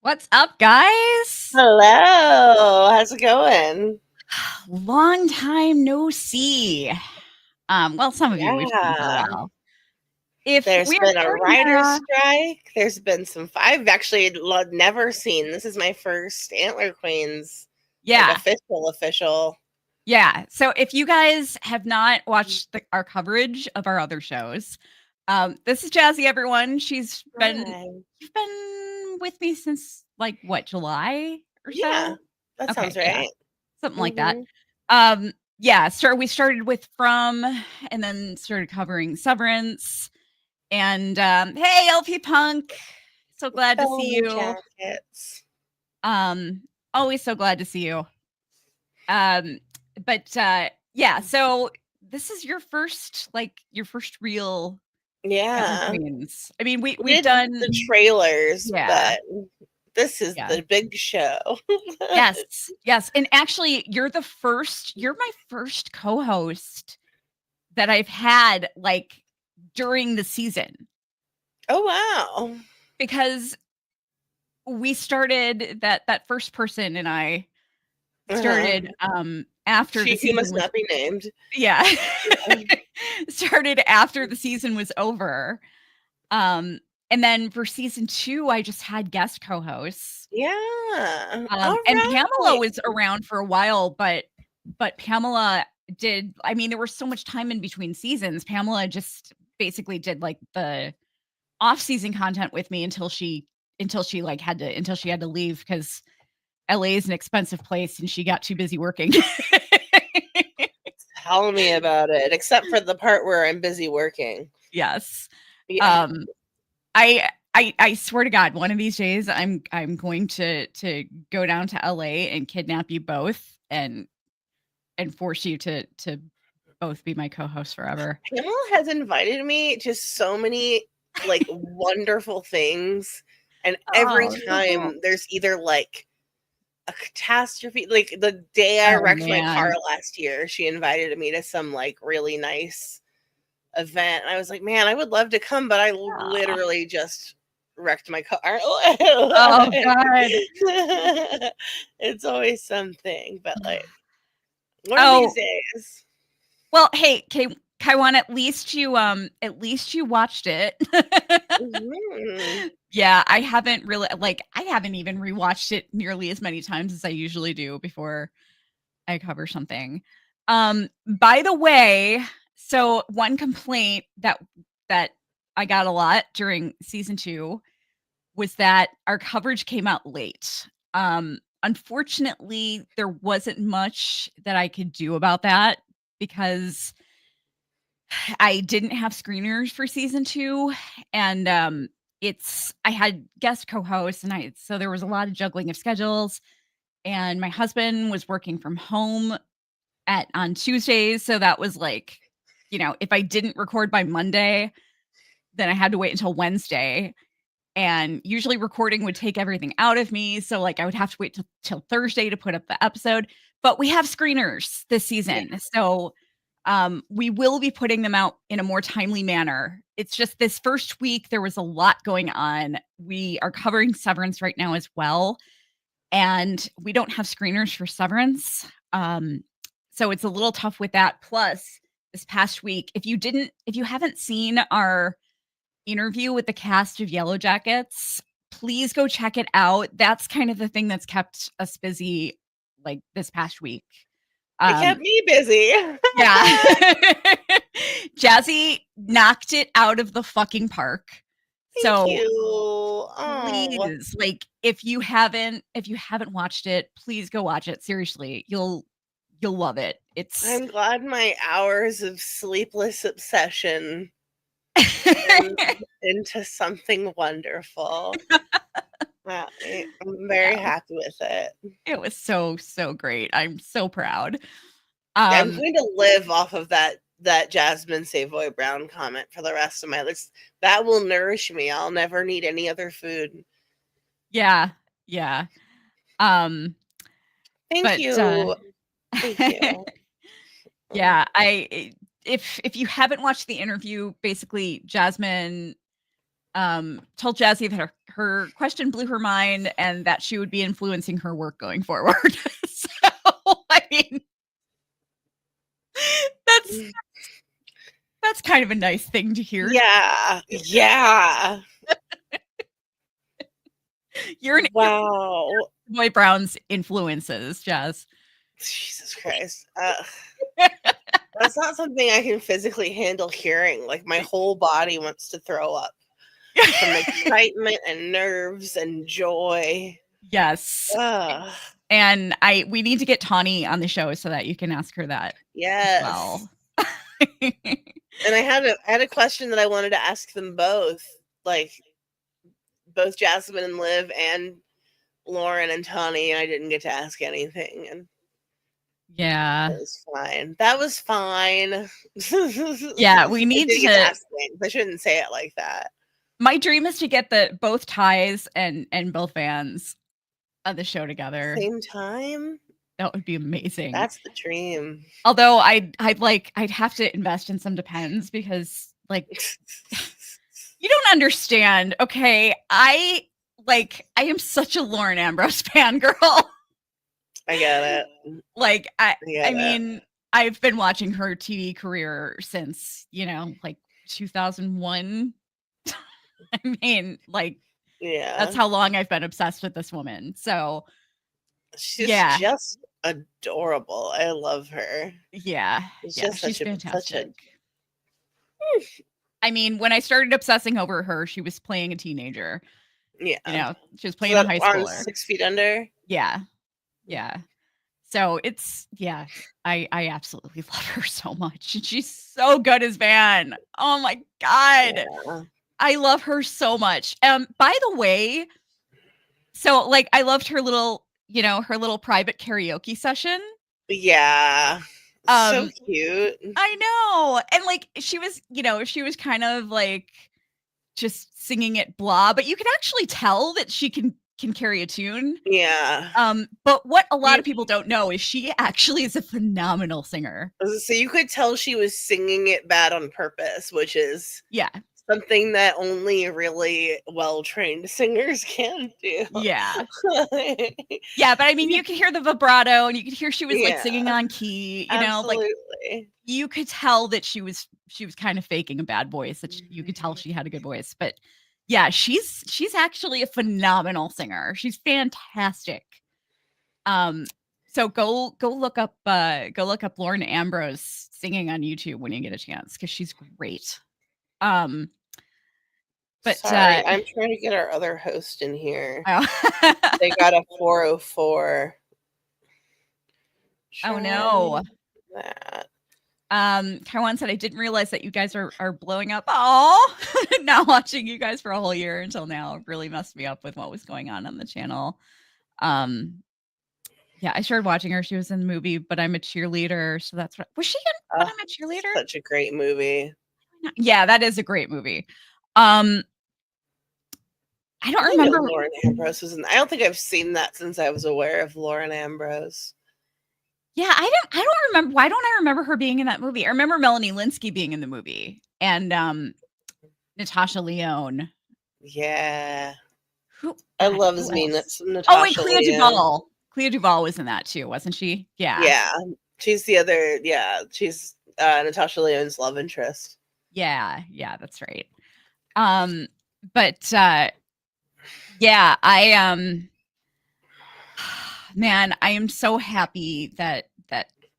What's up, guys? Hello, how's it going? Long time no see. Well, some of you we've seen for a Yeah, while. If there's we are been a starting writer's to, strike. There's been some. I've actually never seen. This is my first Antler Queens, like yeah, official. yeah. So if you guys have not watched our coverage of our other shows, this is Jazzy, everyone. Hi. You've been with me since like what, July or Yeah, so? that Okay, sounds yeah, right. something like that. Hmm. Yeah. So we started with From, and then started covering Severance. And hey, LP Punk, so glad to see you. Yellowjackets. Um, Always so glad to see you. Um, but yeah, so this is your first real Antler Yeah, Queens. I mean, we we've did the done trailers, yeah, but this is yeah. the big show. Yes, yes. And actually, you're my first co-host that I've had like during the season Oh wow. because we started that first person and I Uh-huh. started after the She who season must was not be named. yeah. Yeah. Started after the season was over. Um and then for season 2 I just had guest co-hosts. Yeah. All And Pamela right. was around for a while, but Pamela did I mean there was so much time in between seasons. Pamela just basically did like the off-season content with me until she like had to until she had to leave cuz LA is an expensive place and she got too busy working. Tell me about it. Except for the part where I'm busy working. Yes. Yeah. Um I swear to God, one of these days I'm going to go down to LA and kidnap you both and force you to both be my co-host forever. Pamela has invited me to so many like wonderful things. And every Oh, so cool. time there's either like a catastrophe, like the day I Oh wrecked my car man. last year, she invited me to some like really nice event. And I was like, man, I would love to come, but I Aw. literally just wrecked my car. Oh god. It's always something, but like one of these Oh, days. well, hey, Kaiwan, at least you watched it. Mhm. Yeah, I haven't really like I haven't even rewatched it nearly as many times as I usually do before I cover something. By the way, so one complaint that I got a lot during season 2 was that our coverage came out late. Unfortunately, there wasn't much that I could do about that because I didn't have screeners for season 2 and I had guest co-hosts and I so there was a lot of juggling of schedules and my husband was working from home at on Tuesdays, so that was like, if I didn't record by Monday, then I had to wait until Wednesday, and usually recording would take everything out of me, so, like, I would have to wait till Thursday to put up the episode, but we have screeners this Yeah. season, so, we will be putting them out in a more timely manner. It's just this first week, there was a lot going on. We are covering Severance right now as well, and we don't have screeners for Severance. So it's a little tough with that. Plus, this past week, if you haven't seen our interview with the cast of Yellowjackets, please go check it out. That's kind of the thing that's kept us busy like this past week. It kept Um, me busy. yeah. Jazzy knocked it out of the fucking park. Thank So you. Oh, please, like if you haven't watched it, please go watch it. Seriously, you'll love it. It's I'm glad my hours of sleepless obsession turned into something wonderful. I'm very yeah, happy with it. it was so great. I'm so proud. I'm Um, going to live off of that Jasmine Savoy Brown comment for the rest of my life. That will nourish me. I'll never need any other food. yeah, yeah. Um, Thank but you. Thank you. yeah, if you haven't watched the interview, basically Jasmine told Jazzy that her question blew her mind and that she would be influencing her work going forward. So, I mean, that's that's kind of a nice thing to hear. Yeah. Yeah. You're an Wow. Boy Brown's influences, Jazz. Jesus Christ. That's not something I can physically handle hearing. Like, my whole body wants to throw up from excitement and nerves and joy. Yes. Ugh. And we need to get Tawny on the show so that you can ask her that Yes. as well. And I had a question that I wanted to ask them both, like both Jasmine and Liv and Lauren and Tawny, and I didn't get to ask anything. And yeah, that was fine. That was fine. yeah, we need I to ask things. I shouldn't say it like that. My dream is to get both Ties and both Vans on the show together. Same time? That would be amazing. That's the dream. Although I'd have to invest in some Depends because, like, you don't understand. Okay, I am such a Lauren Ambrose fangirl. I get it. Like, I mean, I've been watching her TV career since, like 2001. I mean, like, yeah, that's how long I've been obsessed with this woman. So she's just adorable. I love her. Yeah, just she's fantastic. I mean, when I started obsessing over her, she was playing a teenager. Yeah, she was playing a high schooler. 6 Feet Under. Yeah. So it's I absolutely love her so much, and she's so good as Van. Oh my god, I love her so much. By the way, so like I loved her little, her little private karaoke session. Yeah. So cute. I know. And like she was kind of like just singing it blah, but you can actually tell that she can carry a tune. Yeah. But what a lot of people don't know is she actually is a phenomenal singer. So you could tell she was singing it bad on purpose, which is something that only really well-trained singers can do. Yeah. Yeah, but I mean, you could hear the vibrato and you could hear she was like singing on key, Absolutely. like you could tell that she was kind of faking a bad voice, that you could tell she had a good voice. But yeah, she's actually a phenomenal singer. She's fantastic. So go look up Lauren Ambrose singing on YouTube when you get a chance, because she's great. But sorry, I'm trying to get our other host in here. Oh. They got a 404. Oh no. That. Taiwan said, I didn't realize that you guys are blowing up. Oh, not watching you guys for a whole year until now really messed me up with what was going on the channel. Yeah, I started watching her. She was in the movie, But I'm a Cheerleader. So that's what was she in? But I'm a Cheerleader. Such a great movie. Yeah, that is a great movie. I don't remember. Lauren Ambrose was in. I don't think I've seen that since I was aware of Lauren Ambrose. Yeah, I don't remember. Why don't I remember her being in that movie? I remember Melanie Linsky being in the movie, and Natasha Lyonne. Yeah, I love Natasha. Oh, and Clea Duvall. Clea Duvall was in that too, wasn't she? Yeah. Yeah, she's the other. Yeah, she's Natasha Lyonne's love interest. Yeah, that's right. But yeah, I man, I am so happy that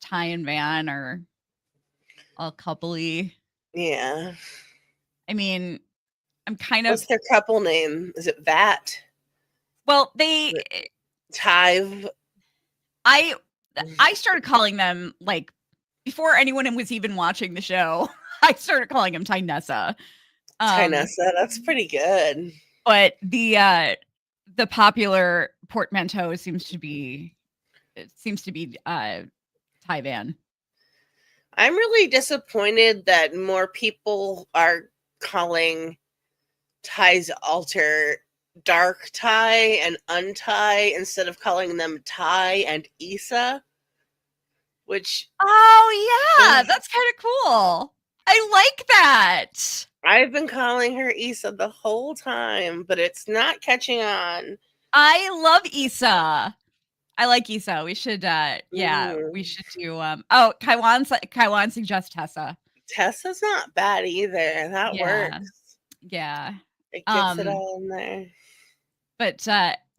Ty and Van are all coupley. Yeah. I mean, I'm kind of. What's their couple name? Is it Vat? Well, they. Tive. I started calling them, like, before anyone was even watching the show. I started calling him Tynessa. Tynessa, that's pretty good. But the popular portmanteau seems to be Ty Van. I'm really disappointed that more people are calling Ty's alter Dark Ty and Untie instead of calling them Ty and Issa. Which that's kind of cool. I like that. I've been calling her Issa the whole time, but it's not catching on. I love Issa. I like Issa. We should we Mhm. should do Kaiwan suggests Tessa. Tessa's not bad either. That Yeah. works. Yeah. It gets it Um all in there. but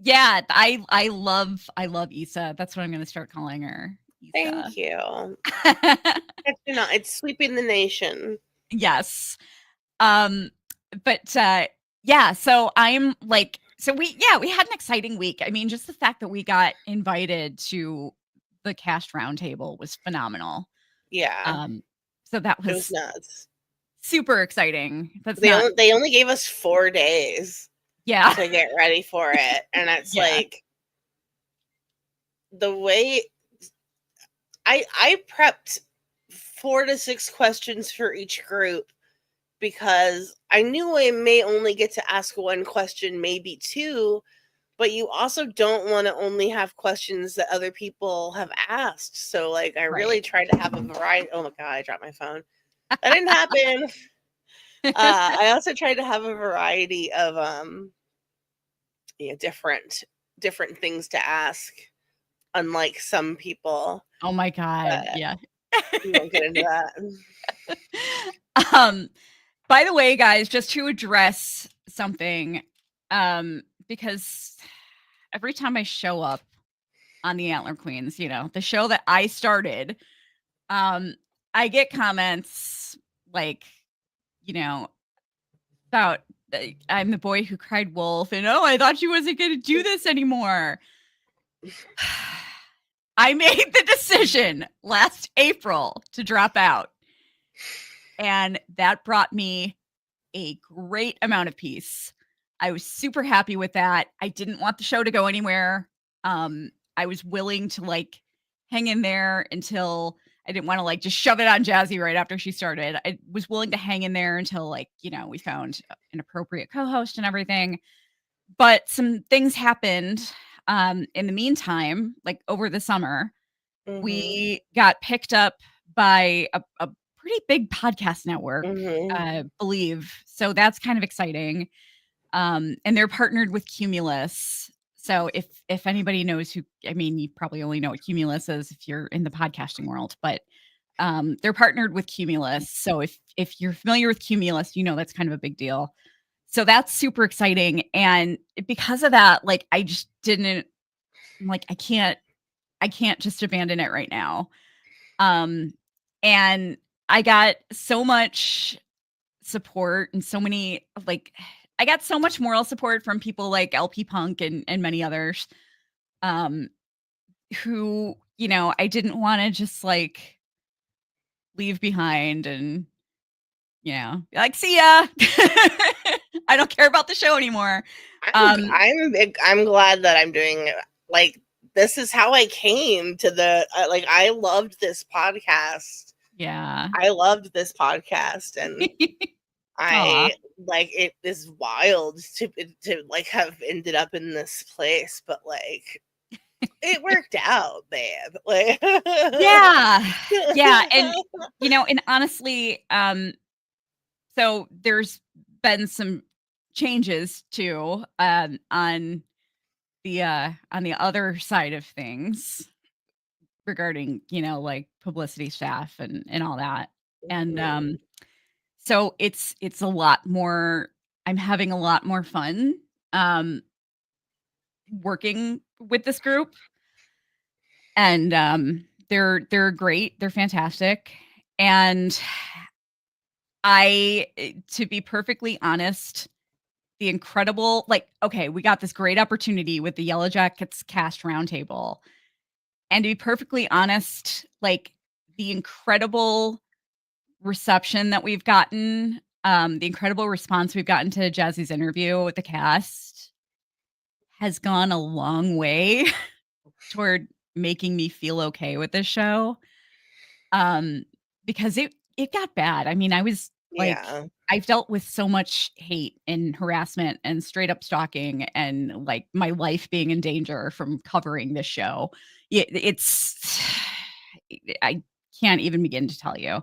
yeah, I love Issa. That's what I'm gonna start calling her. Issa. Thank you. Catching on. It's sweeping the nation. Yes. Um but yeah, so I'm like we had an exciting week. I mean, just the fact that we got invited to the cast roundtable was phenomenal. Yeah. So that It was was nuts. super exciting. That's They not only gave us 4 days yeah. to get ready for it, and it's Yeah. like the way I prepped 4 to 6 questions for each group because I knew I may only get to ask 1 question, maybe 2, but you also don't want to only have questions that other people have asked. So like I really Right. tried to have a variety. Oh my god, I dropped my phone. That didn't happen. I also tried to have a variety of different things to ask, unlike some people. Oh my god. But Yeah. we won't get into that. um by the way, guys, just to address something, because every time I show up on the Antler Queens, the show that I started, I get comments like, you know, about I'm the boy who cried wolf, and oh, I thought she wasn't going to do this anymore. I made the decision last April to drop out, and that brought me a great amount of peace. I was super happy with that. I didn't want the show to go anywhere. I was willing to like hang in there until I didn't want to like just shove it on Jazzy right after she started. I was willing to hang in there until like, we found an appropriate co-host and everything. But some things happened in the meantime, like over the summer. Mhm. We got picked up by a pretty big podcast network, Mhm. Believe. So that's kind of exciting. And they're partnered with Cumulus. So if anybody knows you probably only know what Cumulus is if you're in the podcasting world, but they're partnered with Cumulus. So if you're familiar with Cumulus, that's kind of a big deal. So that's super exciting. And because of that, like I just didn't I'm like, I can't just abandon it right now. And I got so much support and so many like I got so much moral support from people like LP Punk and many others um who, I didn't want to just like leave behind and be like, see ya. I don't care about the show anymore. I'm glad that I'm doing like this is how I came to the like I loved this podcast. Yeah. I loved this podcast and Aw. I like it is wild to like have ended up in this place, but like it worked out, babe. Like Yeah. Yeah, and honestly, so there's been some changes too, on the other side of things regarding, like publicity staff and all that. And Mhm. so it's a lot more I'm having a lot more fun um working with this group. And they're great. They're fantastic. And to be perfectly honest, the incredible like okay, we got this great opportunity with the Yellowjackets cast roundtable. And to be perfectly honest, like the incredible reception that we've gotten, the incredible response we've gotten to Jazzy's interview with the cast has gone a long way toward making me feel okay with this show. Um, because it got bad. I mean, I was like Yeah. I've dealt with so much hate and harassment and straight up stalking and like my life being in danger from covering this show. It's I can't even begin to tell you.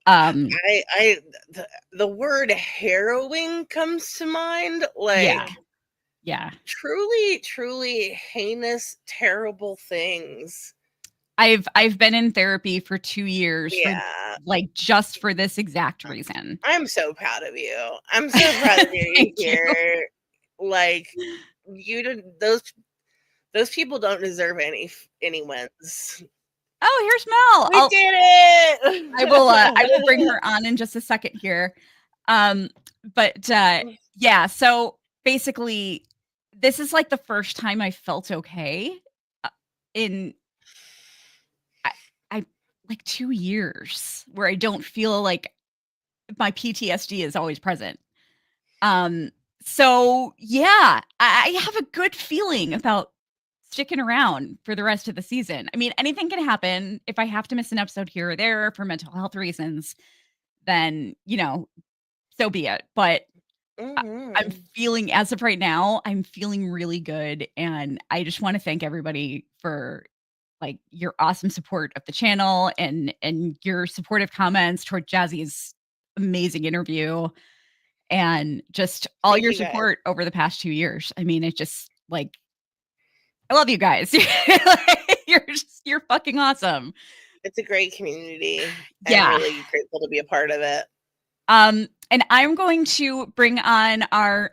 The word harrowing comes to mind. Like, yeah. Truly, truly heinous, terrible things. I've been in therapy for 2 years for just for this exact reason. I'm so proud of you. I'm so proud of you here. Like, you didn't those people don't deserve any wins. Oh, here's Mel. We did it. I will bring her on in just a second here. But yeah, so basically this is like the first time I felt okay in I like 2 years where I don't feel like my PTSD is always present. So yeah, I have a good feeling about sticking around for the rest of the season. I mean, anything can happen. If I have to miss an episode here or there for mental health reasons, then, so be it. But I'm feeling, as of right now, I'm feeling really good. And I just want to thank everybody for like your awesome support of the channel and your supportive comments toward Jazzy's amazing interview and just all your support over the past 2 years. I mean, it just like, I love you guys. You're fucking awesome. It's a great community. Yeah. I'm really grateful to be a part of it. And I'm going to bring on our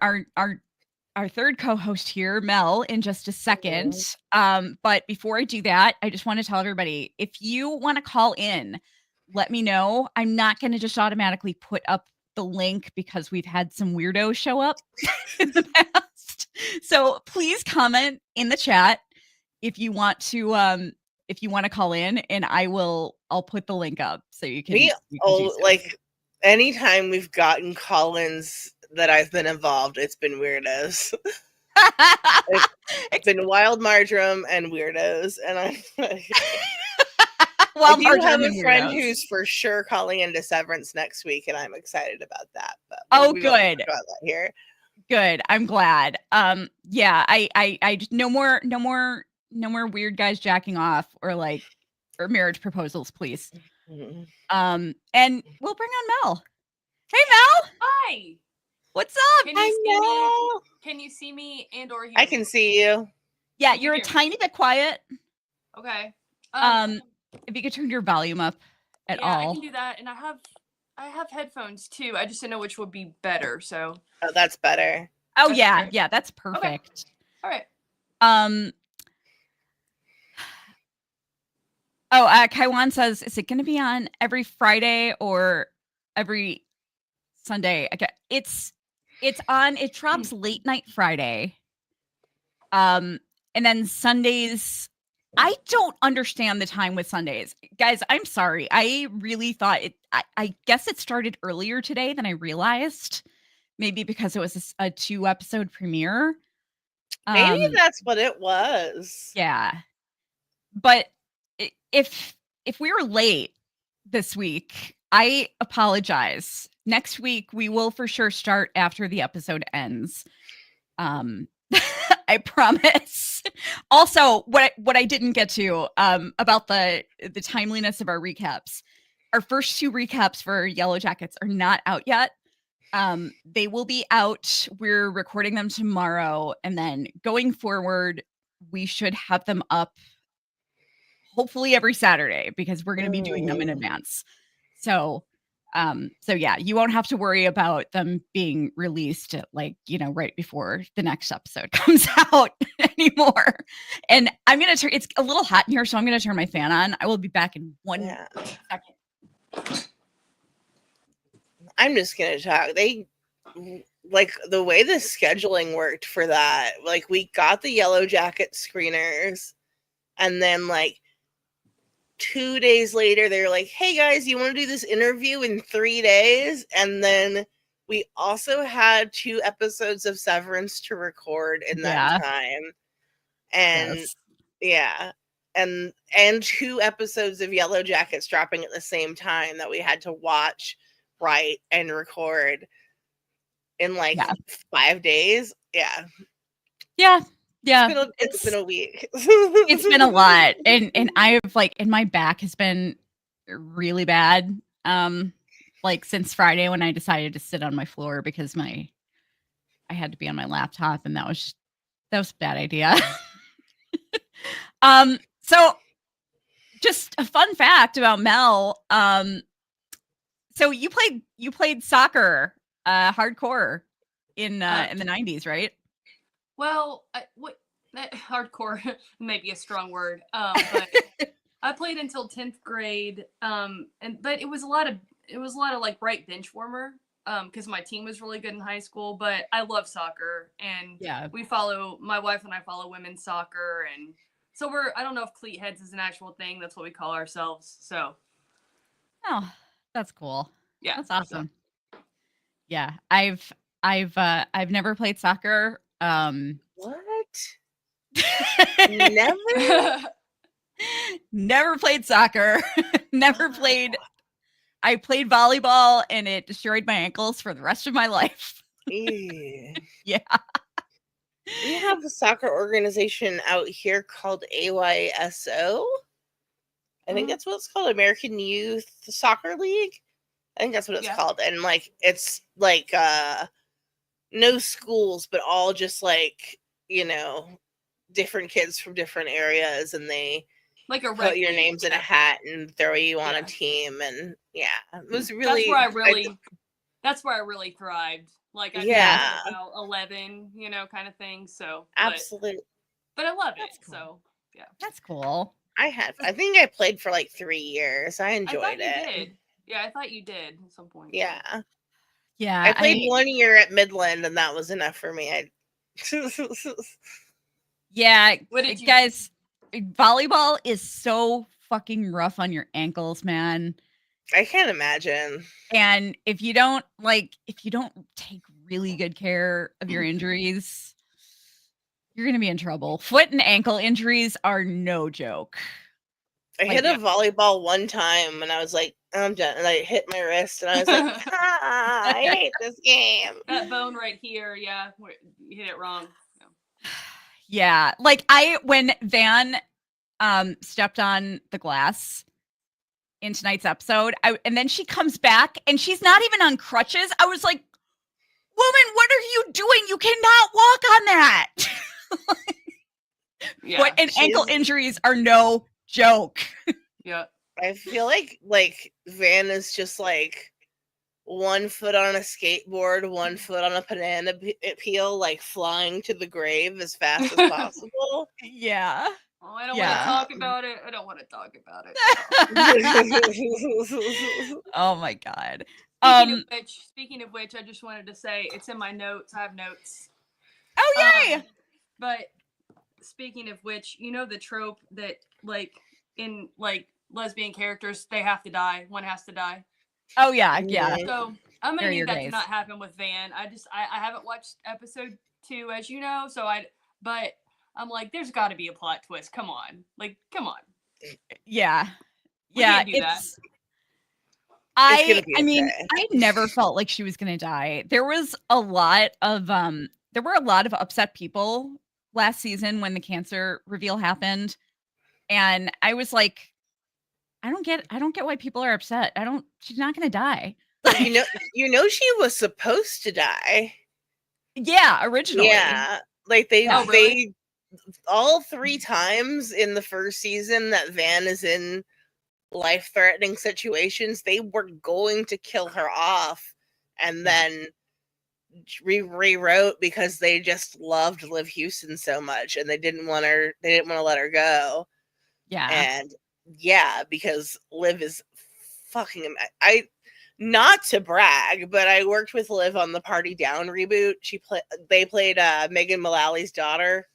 third co-host here, Mel, in just a second. But before I do that, I just want to tell everybody, if you want to call in, let me know. I'm not going to just automatically put up the link because we've had some weirdos show up in the past. So please comment in the chat if you want to call in, and I'll put the link up so you can. Like anytime we've gotten call-ins that I've been involved, it's been weirdos. It's been Wild Marjoram and weirdos, and I do have a friend who's for sure calling into Severance next week, and I'm excited about that. But we good. About that here. Good. I'm glad. Yeah. I just no more weird guys jacking off or marriage proposals, please. And we'll bring on Mel. Hey, Mel. Hi. What's up? Can you see me and or hear I can see you. Yeah, you're a tiny bit quiet. Okay. If you could turn your volume up at all. Yeah, I can do that. And I have headphones too. I just don't know which would be better. So. Oh, that's better. Oh, that's yeah. Great. Yeah, that's perfect. Okay. All right. Kaiwan says, is it going to be on every Friday or every Sunday? Okay. It drops late night Friday. And then Sundays, I don't understand the time with Sundays. Guys, I'm sorry. I really thought I guess it started earlier today than I realized. Maybe because it was a 2-episode premiere. Maybe that's what it was. Yeah. But if we were late this week, I apologize. Next week we will for sure start after the episode ends. I promise. Also, what I didn't get to about the timeliness of our recaps. Our first 2 recaps for Yellowjackets are not out yet. They will be out. We're recording them tomorrow, and then going forward, we should have them up hopefully every Saturday because we're going to be doing them in advance. So yeah, you won't have to worry about them being released right before the next episode comes out anymore. And I'm going to turn, it's a little hot in here, so I'm going to turn my fan on. I will be back in 1 second. I'm just going to talk. The way the scheduling worked for that, we got the Yellowjacket screeners, and then 2 days later, they were like, hey guys, you want to do this interview in 3 days? And then we also had 2 episodes of Severance to record in that time. And and 2 episodes of Yellowjackets dropping at the same time that we had to watch, write, and record in 5 days. Yeah. It's been a week. It's been a lot. And I've and my back has been really bad. like since Friday when I decided to sit on my floor because I had to be on my laptop, and that was a bad idea. So just a fun fact about Mel. So you played soccer, hardcore in the 90s, right? Well, that hardcore may be a strong word, but I played until 10th grade, but it was a lot of like right bench warmer, because my team was really good in high school. But I love soccer, and Yeah. my wife and I follow women's soccer, and so I don't know if cleat heads is an actual thing. That's what we call ourselves. So. Oh, that's cool. Yeah, that's awesome. So. Yeah, I've never played soccer. What? Never? Never played soccer. Never played. I played volleyball, and it destroyed my ankles for the rest of my life. Yeah. We have a soccer organization out here called AYSO. I think that's what it's called, American Youth Soccer League. I think that's what it's called. And like it's like no schools, but all just like, different kids from different areas, and they like put your names in a hat and throw you on a team. And it was really that's where I really thrived. Like I was about 11, kind of thing. So absolutely. But I love it. Cool. So yeah. That's cool. I think I played for like 3 years. I enjoyed it. You did. Yeah, I thought you did at some point. Yeah. Yeah. I played 1 year at Midland, and that was enough for me. Yeah, guys, volleyball is so fucking rough on your ankles, man. I can't imagine. And if you don't take really good care of your injuries, you're going to be in trouble. Foot and ankle injuries are no joke. I hit a volleyball one time, and I was like, I'm done. And I hit my wrist, and I was like, I hate this game. That bone right here, you hit it wrong. No. Yeah, like when Van stepped on the glass in tonight's episode, and then she comes back, and she's not even on crutches. I was like, woman, what are you doing? You cannot walk on that. Foot and ankle injuries are no joke. Yeah. I feel like Van is just like 1 foot on a skateboard, 1 foot on a banana peel, like flying to the grave as fast as possible. Yeah. Oh, I don't want to talk about it. I don't want to talk about it. Oh my God. Speaking of which, I just wanted to say it's in my notes. I have notes. Oh yay! But speaking of which, the trope that like in like lesbian characters, they have to die. One has to die. Oh yeah, yeah. So I'm gonna need that to not happen with Van. I haven't watched episode 2, as you know. But I'm like, there's got to be a plot twist. Come on, come on. Yeah, we can't do that. I mean, I never felt like she was gonna die. There were a lot of upset people last season when the cancer reveal happened, and I was like, I don't get why people are upset. She's not gonna die. She was supposed to die. Yeah, originally. Yeah, like they all 3 times in the first season that Van is in life-threatening situations, they were going to kill her off, and then rewrote because they just loved Liv Houston so much, and they didn't want to let her go. Yeah. And because Liv is fucking not to brag, but I worked with Liv on the Party Down reboot. They played Megan Mullally's daughter.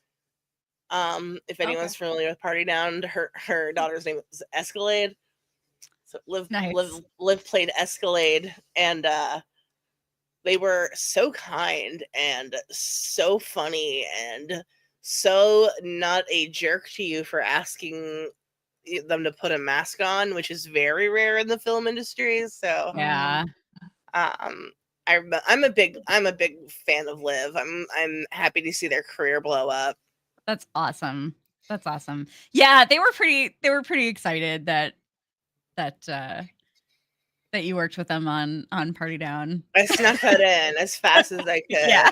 If anyone's familiar with Party Down, her daughter's name is Escalade. So Liv played Escalade, and they were so kind and so funny and so not a jerk to you for asking them to put a mask on, which is very rare in the film industry. So yeah, I'm a big fan of Liv. I'm happy to see their career blow up. That's awesome. Yeah, they were pretty excited that that you worked with them on Party Down. I snuck that in as fast as I could. Yeah.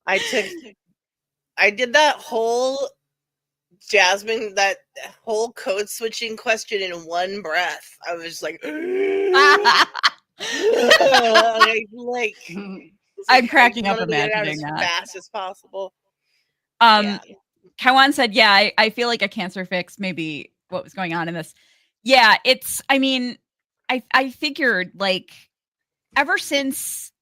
I did that whole Jasmine, that whole code switching question in one breath. I was like, I'm cracking I up wanted to get it out imagining as that. fast as possible. Kawan said, yeah, I feel like a cancer fix, maybe what was going on in this. Yeah, it's, I mean, I figured, like, ever since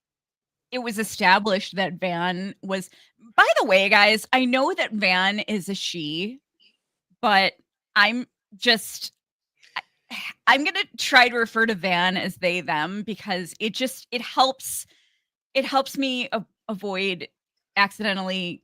it was established that Van was, by the way, guys, I know that Van is a she, but I'm going to try to refer to Van as they, them, because it helps me avoid accidentally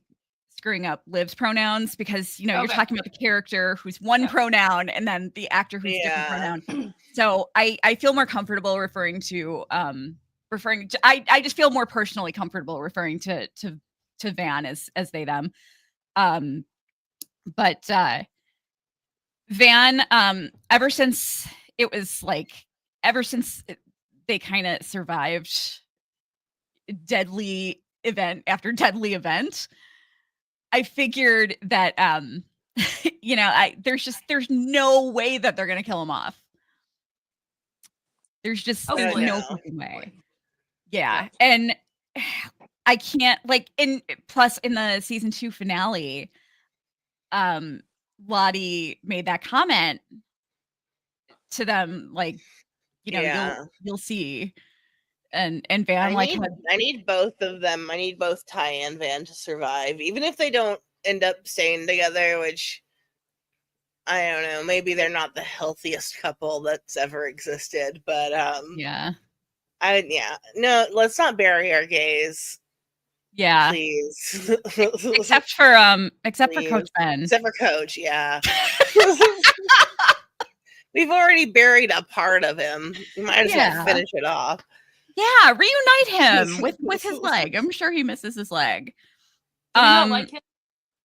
screwing up Liv's pronouns, because you're talking about the character who's one pronoun and then the actor who's different pronoun. So I feel more comfortable referring to I just feel more personally comfortable referring to Van as they, them. But Van, ever since they kind of survived deadly event after deadly event, I figured that there's no way that they're gonna kill him off. There's just no fucking way. Yeah. And I can't, like, plus in the season 2 finale, Lottie made that comment to them, like, you'll see. And Van, I need both of them. I need both Ty and Van to survive, even if they don't end up staying together, which I don't know. Maybe they're not the healthiest couple that's ever existed, but no, let's not bury our gays. Yeah, please. except for Coach Ben. Except for Coach, yeah. We've already buried a part of him. You might as well finish it off. Yeah, reunite him with his leg. I'm sure he misses his leg. Do we not like him?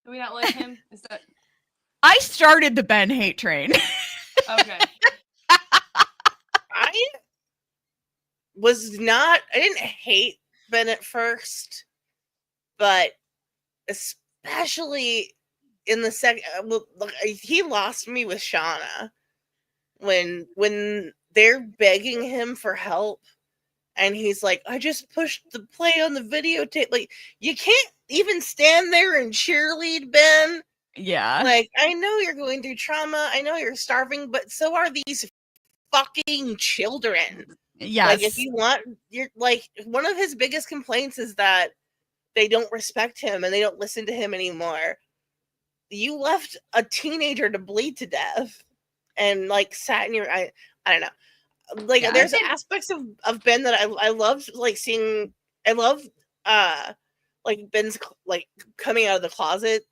Do we not like him? Is that? I started the Ben hate train. Okay. I didn't hate Ben at first, but especially in the second, he lost me with Shauna when they're begging him for help. And he's like, I just pushed the play on the videotape. Like, you can't even stand there and cheerlead, Ben. Yeah. Like, I know you're going through trauma. I know you're starving, but so are these fucking children. Yes. Like, if you want, you're like, one of his biggest complaints is that they don't respect him and they don't listen to him anymore. You left a teenager to bleed to death and, like, sat in your, I don't know. Like, there's aspects of Ben that I loved, like, seeing. I love like Ben's like coming out of the closet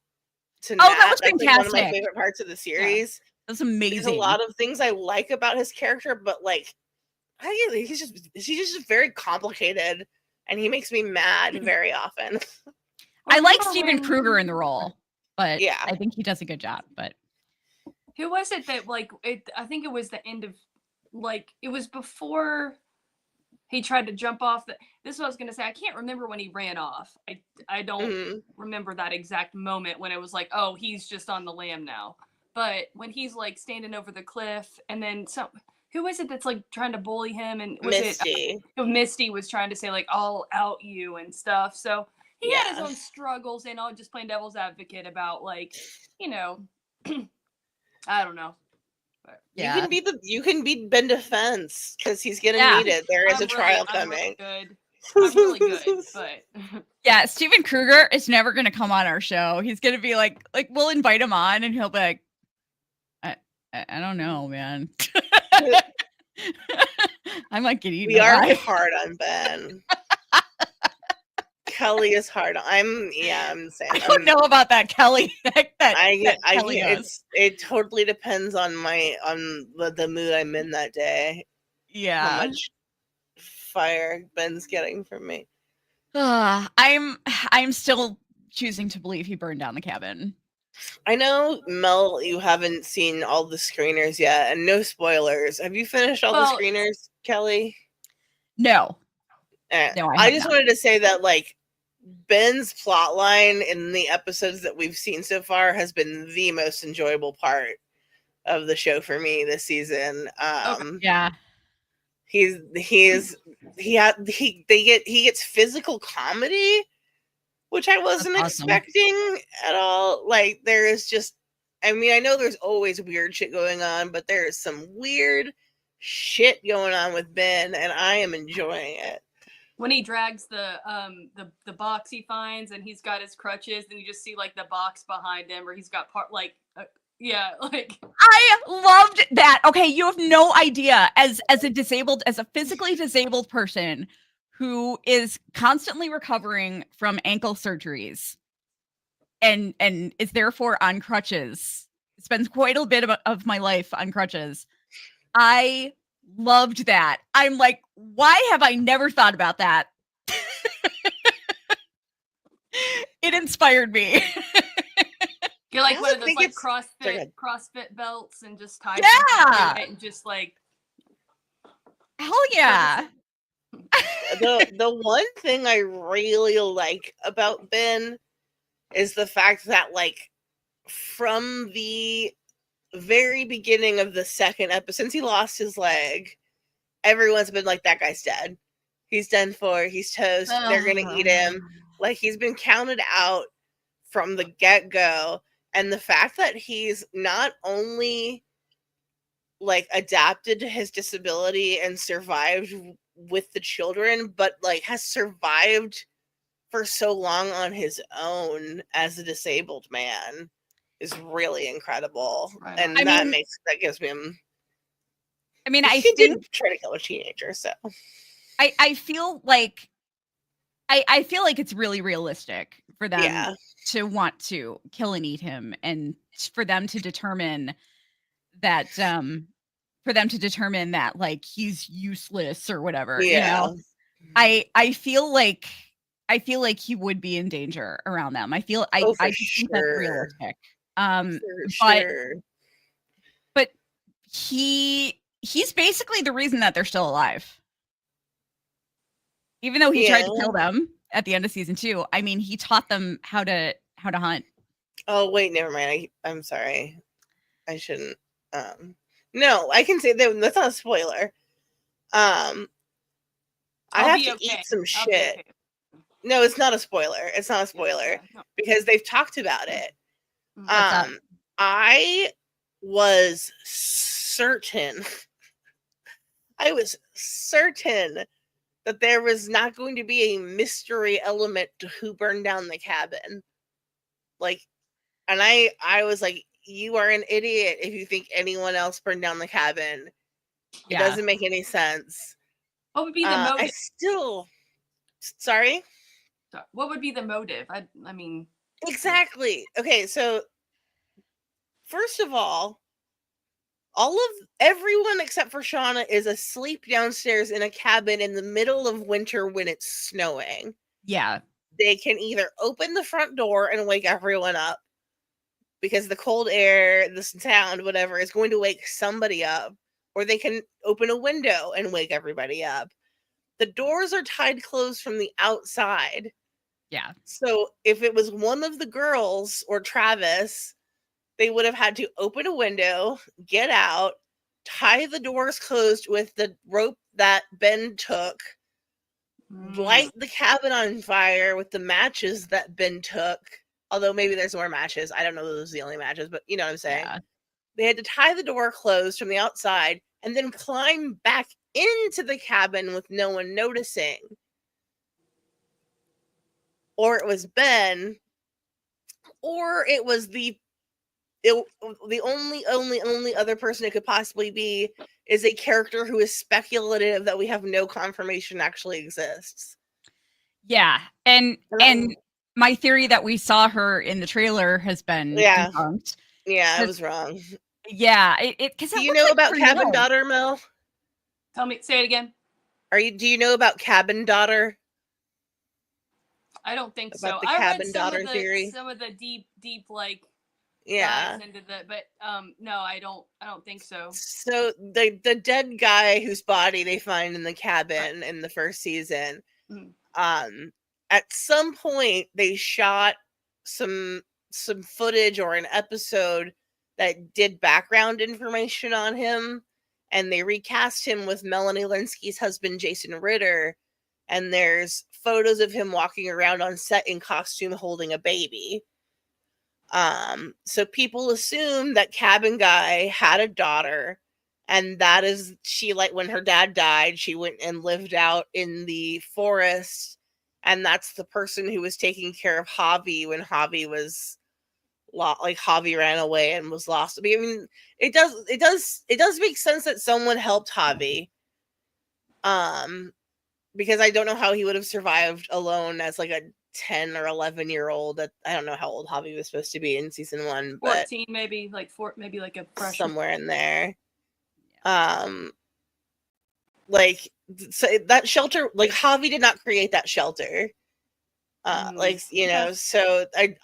to Nat. That was fantastic. Like, one of my favorite parts of the series. That's amazing. There's a lot of things I like about his character, but like, he's just very complicated, and he makes me mad very often. I like Steven Kruger in the role, but yeah, I think he does a good job. But who was it that, like, I think it was the end of. Like, it was before he tried to jump off. This is what I was going to say. I can't remember when he ran off. I don't remember that exact moment when it was like, oh, he's just on the lam now. But when he's, like, standing over the cliff, and then who is it that's, like, trying to bully him? And was Misty. Misty was trying to say, like, I'll out you and stuff. So he had his own struggles, and I'm just playing devil's advocate about, like, I don't know. Yeah. You can be Ben Defense because he's gonna need it. There is a trial coming. I'm really good, but yeah, Steven Kruger is never gonna come on our show. He's gonna be like we'll invite him on, and he'll be like, I don't know, man. I might get eaten. We are hard on Ben. Kelly is hard. I'm saying. I don't know about that, Kelly. It totally depends on the mood I'm in that day. Yeah. How much fire Ben's getting from me. I'm still choosing to believe he burned down the cabin. I know, Mel, you haven't seen all the screeners yet, and no spoilers. Have you finished all the Well, screeners, Kelly? No, Eh, no, I I have just not. wanted to say that, like, Ben's plotline in the episodes that we've seen so far has been the most enjoyable part of the show for me this season. Yeah, He gets physical comedy, which I that's wasn't awesome. expecting at all. Like, there is just, I mean, I know there's always weird shit going on, but there is some weird shit going on with Ben, and I am enjoying it. when he drags the box he finds and he's got his crutches, and you just see like the box behind him, or he's got yeah, like I loved that. Okay, you have no idea, as a physically disabled person who is constantly recovering from ankle surgeries and is therefore on crutches, spends quite a bit of my life on crutches. I loved that. I'm like, why have I never thought about that? It inspired me. you're I like one also of those think like it's CrossFit belts and just tie Yeah. something to it and just like Hell yeah. the one thing I really like about Ben is the fact that, like, from the very beginning of the second episode, since he lost his leg, everyone's been like, that guy's dead. He's done for. He's toast. They're gonna eat him. Like, he's been counted out from the get-go. And the fact that he's not only, like, adapted to his disability and survived with the children, but, like, has survived for so long on his own as a disabled man is really incredible. Right And on. that gives me him. I mean, He did try to kill a teenager, so I feel like I feel like it's really realistic for them to want to kill and eat him, and for them to determine that like he's useless or whatever, you know. I feel like he would be in danger around them. I for just think that's sure. realistic. For sure. But he's basically the reason that they're still alive. Even though he tried to kill them at the end of season 2, I mean, he taught them how to hunt. Oh wait, never mind. I'm sorry. I shouldn't. No, I can say that that's not a spoiler. I have to eat some shit. Okay. No, it's not a spoiler. It's not a spoiler because they've talked about it. I was certain. I was certain that there was not going to be a mystery element to who burned down the cabin. Like, and I was like, you are an idiot if you think anyone else burned down the cabin. It doesn't make any sense. What would be the motive? Sorry? What would be the motive? I mean... Exactly. Okay, so first of all, everyone except for Shauna is asleep downstairs in a cabin in the middle of winter when it's snowing. Yeah. They can either open the front door and wake everyone up because the cold air, the sound, whatever, is going to wake somebody up, or they can open a window and wake everybody up. The doors are tied closed from the outside. Yeah. So if it was one of the girls or Travis, they would have had to open a window, get out, tie the doors closed with the rope that Ben took, light the cabin on fire with the matches that Ben took. Although maybe there's more matches. I don't know those are the only matches, but you know what I'm saying. Yeah. They had to tie the door closed from the outside and then climb back into the cabin with no one noticing. Or it was Ben, or it was the only other person it could possibly be is a character who is speculative that we have no confirmation actually exists. Yeah, and my theory that we saw her in the trailer has been debunked. Yeah, I was wrong. Yeah, do you know about Cabin Daughter, Mel? Say it again. Do you know about Cabin Daughter? I don't think about so. The cabin read daughter theory. Some of the deep like Yeah. dies into the, but no, I don't think so. So the dead guy whose body they find in the cabin in the first season, Mhm. At some point they shot some footage or an episode that did background information on him, and they recast him with Melanie Linsky's husband Jason Ritter, and there's photos of him walking around on set in costume holding a baby. So people assume that cabin guy had a daughter, and that is she, like, when her dad died, she went and lived out in the forest, and that's the person who was taking care of Javi when Javi was like Javi ran away and was lost. I mean, it does make sense that someone helped Javi. Because I don't know how he would have survived alone as like a 10 or 11-year-old. I don't know how old Javi was supposed to be in season 1, but 14, maybe like maybe like a freshman. somewhere in there. Like, so that shelter, like Javi did not create that shelter. Like, you know, so I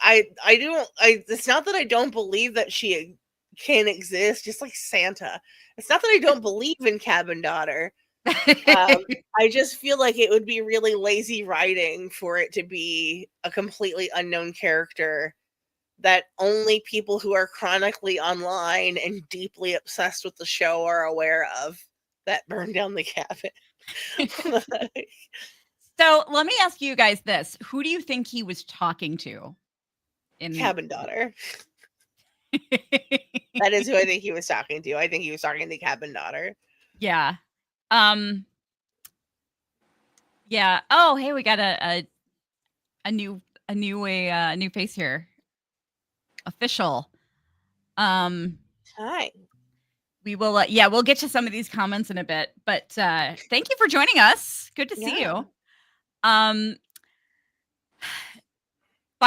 don't, it's not that I don't believe that she can exist, just like Santa. It's not that I don't believe in Cabin Daughter. I just feel like it would be really lazy writing for it to be a completely unknown character that only people who are chronically online and deeply obsessed with the show are aware of, that burned down the cabin. So let me ask you guys this. Who do you think he was talking to? In Cabin Daughter. That is who I think he was talking to. I think he was talking to Cabin Daughter. Yeah. Yeah. Oh, hey, we got a new face here. Official. Hi. We will we'll get to some of these comments in a bit, but thank you for joining us. Good to see you. By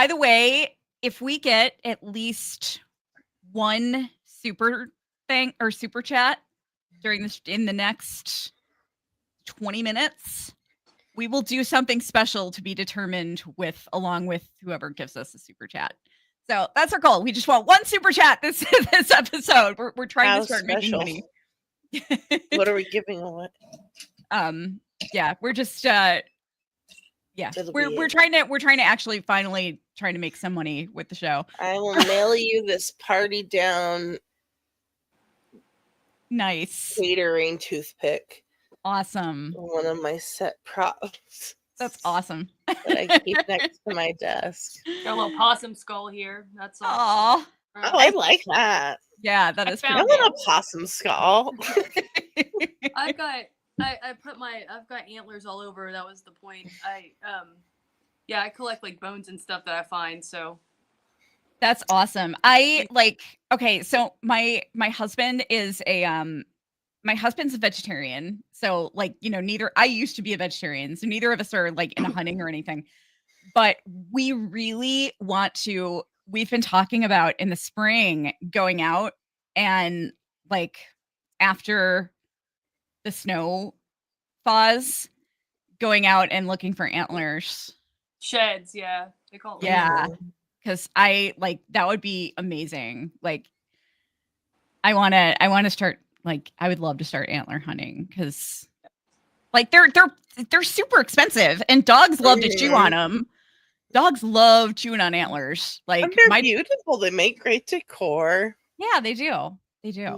the way, if we get at least one super chat in the next 20 minutes, we will do something special to be determined along with whoever gives us a super chat. So that's our goal. We just want one super chat this episode. We're trying to start making money. What are we giving away? Yeah, we're just we're trying to actually finally trying to make some money with the show. I will mail you this party down nice catering toothpick. Awesome. One of my set props. That's awesome. That I keep next to my desk. Got a little possum skull here. That's all. Aw. Oh, I like that. Yeah, that is I want a possum skull. I've got antlers all over. That was the point. I collect like bones and stuff that I find, so that's awesome. Okay, so my husband is my husband's a vegetarian. So I used to be a vegetarian. So neither of us are like into hunting or anything. But we really want to, we've been talking about in the spring going out and like after the snow thaws, going out and looking for antlers. Sheds, yeah. They call it. Yeah. Because that would be amazing. Like I want to start, I would love to start antler hunting because they're super expensive and dogs love to chew on them. Dogs love chewing on antlers. And they're beautiful. They make great decor. Yeah, they do. They do.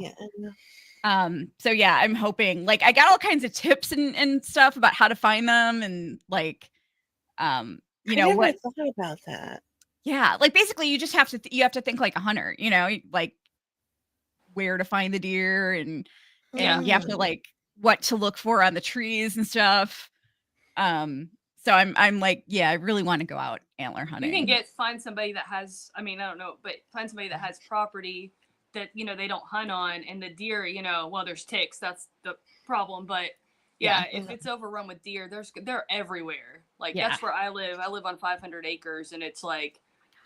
Yeah. So yeah, I'm hoping I got all kinds of tips and stuff about how to find them and I never thought about that. Yeah, basically you just have to think like a hunter, where to find the deer and you have to what to look for on the trees and stuff. So I'm I really want to go out antler hunting. You can find somebody that has, I don't know, but find somebody that has property that they don't hunt on, and the deer, well, there's ticks, that's the problem, but if it's overrun with deer, they're everywhere. That's where I live. I live on 500 acres, and it's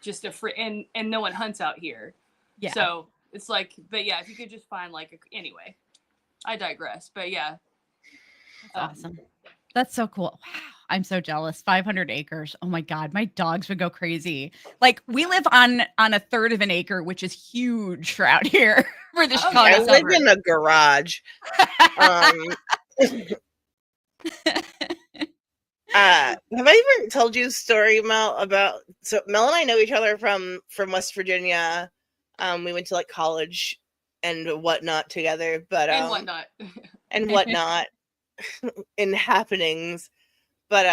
just and no one hunts out here. Yeah. So it's but yeah, if you could just find anyway, I digress, but yeah. That's awesome. That's so cool. Wow. I'm so jealous. 500 acres. Oh my God. My dogs would go crazy. Like we live on a third of an acre, which is huge for out here for the Chicago I live suburbs. in a garage. Have I ever told you a story, Mel, about so Mel and I know each other from West Virginia. We went to like college and whatnot together, but And whatnot. and whatnot in happenings. But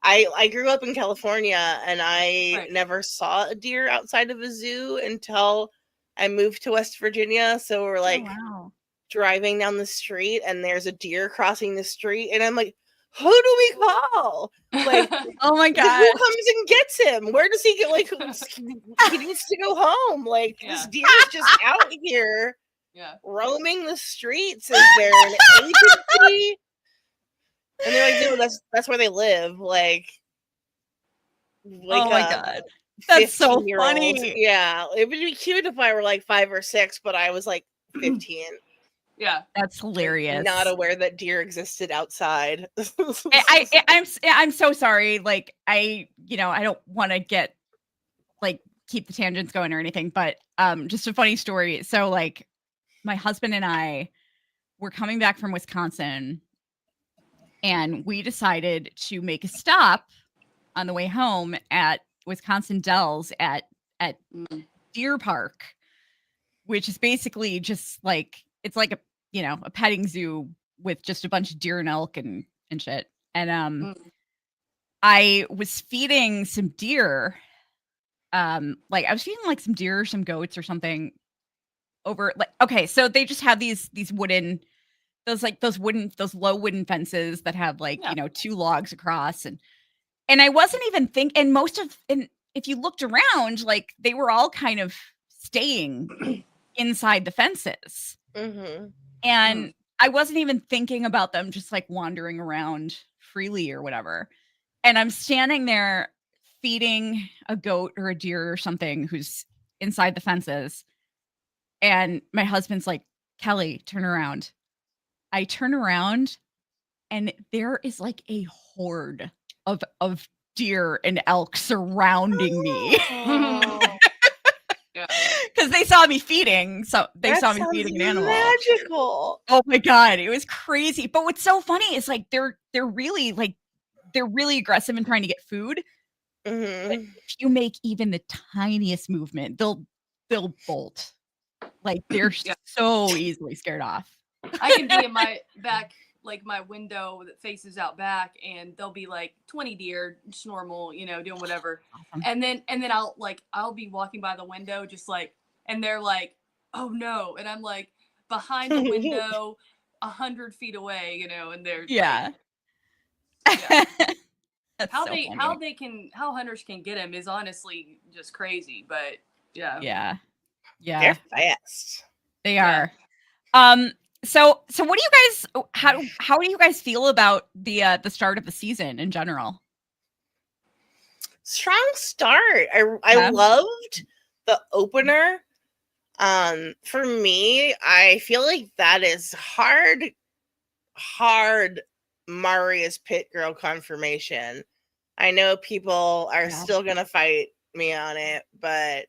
I grew up in California and I never saw a deer outside of a zoo until I moved to West Virginia. So we're like driving down the street and there's a deer crossing the street and I'm like, who do we call? Like, oh my God, who comes and gets him? Where does he get? Like, he needs to go home. Like, this deer is just out here, roaming the streets. Is there an agency? And they're like, no, that's where they live. Like oh my God, that's so funny. Yeah, it would be cute if I were like 5 or 6, but I was like 15. Yeah, that's hilarious. Not aware that deer existed outside. I'm so sorry. Like I don't want to get like keep the tangents going or anything, but just a funny story. So like my husband and I were coming back from Wisconsin and we decided to make a stop on the way home at Wisconsin Dells at Deer Park, which is basically just like it's like a petting zoo with just a bunch of deer and elk and shit. And I was feeding some deer. Like I was feeding like some deer or some goats or something over like okay, so they just have these wooden those low wooden fences that have like, 2 logs across and I wasn't even and if you looked around, like they were all kind of staying inside the fences. Mm-hmm. And I wasn't even thinking about them just like wandering around freely or whatever. And I'm standing there feeding a goat or a deer or something who's inside the fences. And my husband's like, Kelly, turn around. I turn around and there is like a horde of deer and elk surrounding me. Because they saw me feeding, so they saw me feeding an animal. Magical. Oh my God, it was crazy. But what's so funny is like they're really aggressive in trying to get food. Mm-hmm. But if you make even the tiniest movement, they'll bolt. Like they're so easily scared off. I can be in my back, like my window that faces out back, and there'll be like 20 deer, just normal, doing whatever. Awesome. And then I'll be walking by the window, just like, and they're like, oh no, and I'm like behind the window, 100 feet away, and they're how hunters can get them is honestly just crazy, but they're fast. They are. So what do you guys how do you guys feel about the start of the season in general? Strong start. I loved the opener. For me, I feel like that is hard Maria's pit girl confirmation. I know people are still gonna fight me on it, but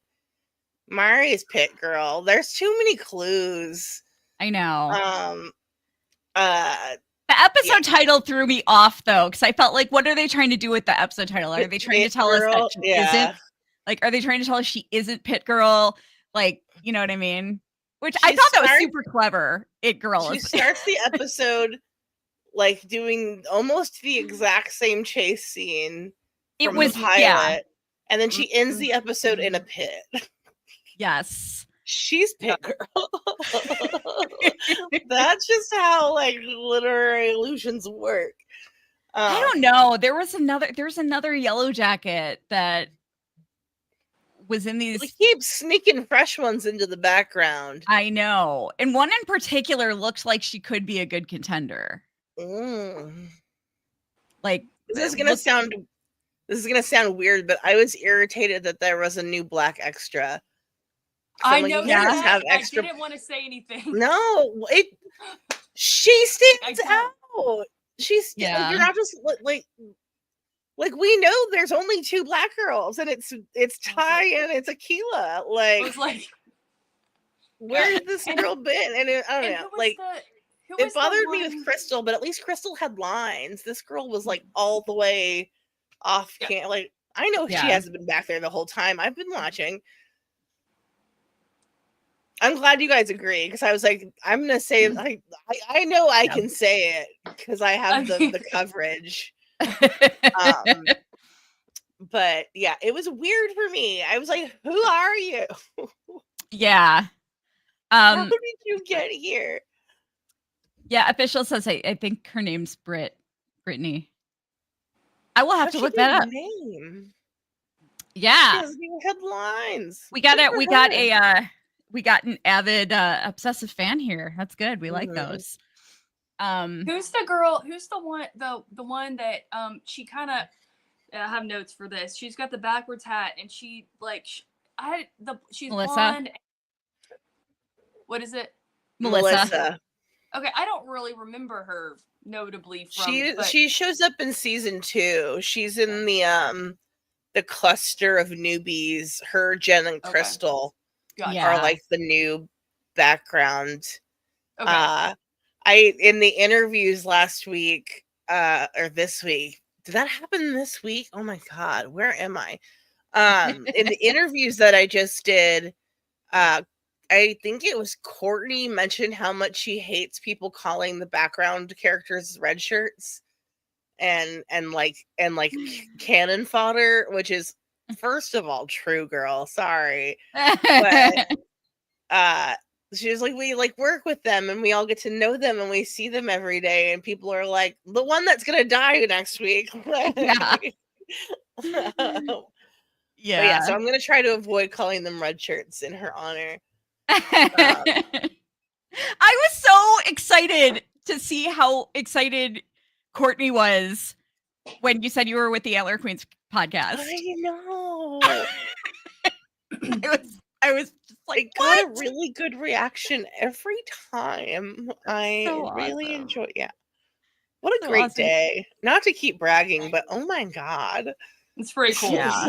Maria's pit girl, there's too many clues. I know. The episode title threw me off though, because I felt like, what are they trying to do with the episode title? Are they trying to tell us that she isn't? Like, are they trying to tell us she isn't pit girl? Like, you know what I mean? Which I thought that was super clever. It girl. She starts the episode like doing almost the exact same chase scene from the pilot, and then she ends the episode in a pit. Yes. She's pit girl. That's just how like literary illusions work. I don't know. There's another Yellowjacket that was in these. We keep sneaking fresh ones into the background. I know. And one in particular looked like she could be a good contender. Like this is gonna sound weird, but I was irritated that there was a new black extra. I know that. Have extra. I didn't want to say anything. No, she stands out. You're not just like Like, we know there's only 2 black girls, and it's Ty and it's Akila. It Like, was like, where's this and- girl been? And I don't and know. who was Like, who it was the bothered me with one- Crystal, but at least Crystal had lines. This girl was like all the way off camp. Like, I know she Yeah. hasn't been back there the whole time. I've been watching. I'm glad you guys agree, because I was like, I'm gonna say, like, I know I Yeah. can say it because I have I mean- the coverage. But yeah, it was weird for me. I was like, who are you? Yeah. How did you get here? Yeah, official says I think her name's Brittany. I will have How'd to she look get that a up. name? She Yeah. doesn't even have lines. We got Good it. for We got her. we got an avid obsessive fan here. That's good. We like Mhm. those. Who's the girl? Who's the one? The one that she kind of. I have notes for this. She's got the backwards hat, and she like she's Melissa? blonde. What is it? Melissa. Okay, I don't really remember her notably from. She shows up in season 2. She's in the cluster of newbies. Her, Jen, and Crystal Gotcha. Yeah. are like the new background. Okay. In the interviews last week, or this week. Did that happen this week? Oh my god, where am I? In the interviews that I just did, I think it was Courtney mentioned how much she hates people calling the background characters red shirts and like cannon fodder, which is, first of all, true, girl. Sorry. But she was like, we like work with them and we all get to know them and we see them every day, and people are like, the one that's gonna die next week. Yeah. Yeah, so I'm gonna try to avoid calling them red shirts in her honor. I was so excited to see how excited Courtney was when you said you were with the Antler Queens podcast. I know. I was just like, got a what? really good reaction every time. I So really awesome. enjoy. Yeah, what a So great awesome. day! Not to keep bragging, but oh my god, It's pretty cool. Yeah.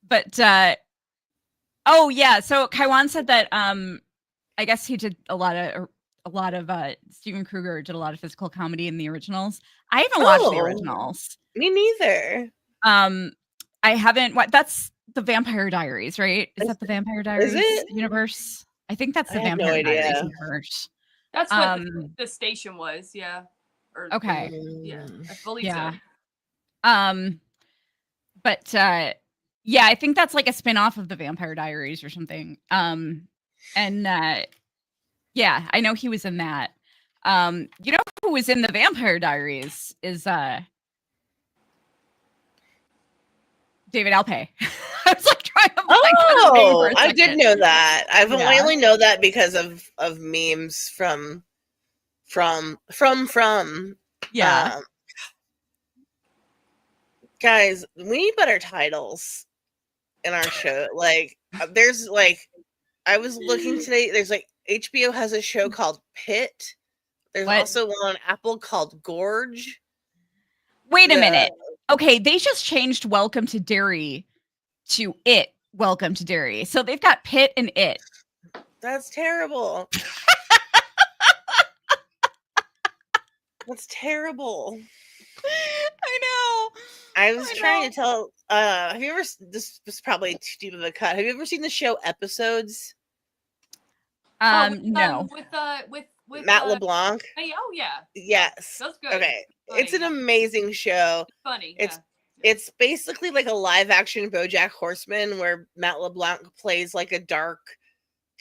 But oh yeah, so Kaiwan said that I guess he did a lot of Steven Kruger did a lot of physical comedy in the originals. I haven't watched the originals. Me neither. I haven't. That's the Vampire Diaries, right? Is that the Vampire Diaries universe? I think that's the I have no Vampire Diaries idea. universe. That's what the station was. Yeah. Or, Okay. Yeah, I believe Yeah. so. But yeah, I think that's like a spin-off of the Vampire Diaries or something. And yeah, I know he was in that. You know who was in the Vampire Diaries is David Alpay. I was like trying to I did know that. I only know that because of memes from yeah. Guys, we need better titles in our show. Like, there's like, I was looking today. There's like HBO has a show called Pit. There's also one on Apple called Gorge. Wait a minute. Okay, they just changed Welcome to Derry to It. Welcome to Derry. So they've got Pit and It. That's terrible. That's terrible. I know. I was trying to tell. Have you ever? This was probably too deep of a cut. Have you ever seen the show Episodes? No. With Matt LeBlanc. Oh yeah. Yes. That's good. Okay, Funny, it's an amazing show. Funny. It's basically like a live action BoJack Horseman where Matt LeBlanc plays like a dark,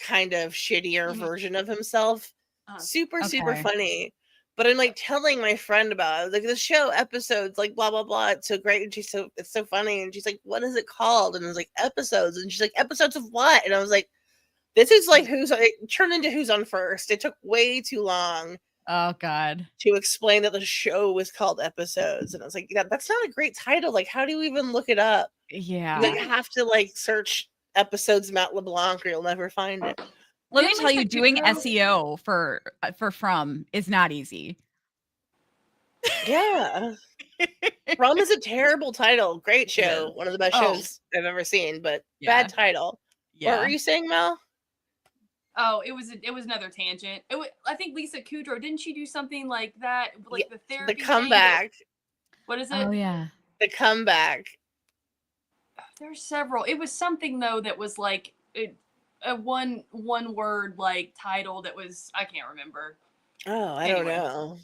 kind of shittier version of himself. Super funny. But I'm like telling my friend about it, like the show Episodes, like blah blah blah. It's so great, and it's so funny. And she's like, "What is it called?" And I was like, "Episodes." And she's like, "Episodes of what?" And I was like, "This is like it turned into Who's on First." It took way too long. Oh God. To explain that the show was called Episodes, and I was like, "Yeah, that's not a great title. Like, how do you even look it up?" Yeah, you have to like search Episodes Matt LeBlanc, or you'll never find it. Let me tell you, doing SEO for From is not easy. Yeah. Rum is a terrible title. Great show. is. One of the best Oh. shows I've ever seen, but Yeah. bad title. Yeah. What were you saying, Mel? Oh, it was another tangent. I think Lisa Kudrow, didn't she do something like that? Like the therapy The thing? comeback. What is it? Oh yeah. The comeback. There's several. It was something though that was like a one word like title that was, I can't remember. Oh, I Anyway. don't know.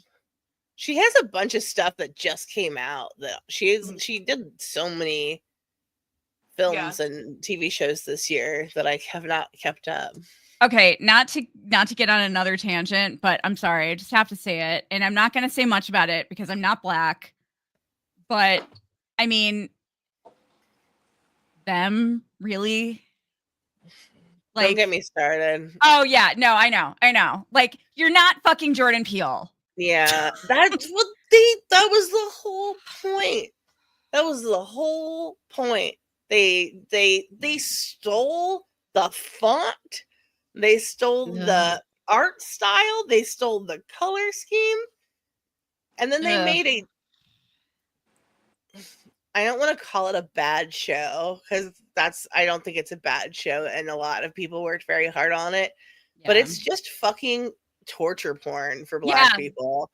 She has a bunch of stuff that just came out. That she did so many films and TV shows this year that I have not kept up. Okay, not to get on another tangent, but I'm sorry, I just have to say it, and I'm not going to say much about it because I'm not Black. But I mean, them really, like, Don't get me started. Oh yeah, no, I know. Like, you're not fucking Jordan Peele. Yeah, that's what that was the whole point. That was the whole point. They stole the font. They stole the art style. They stole the color scheme. And then they made a, I don't want to call it a bad show because I don't think it's a bad show. And a lot of people worked very hard on it. Yeah. But it's just fucking torture porn for Black people.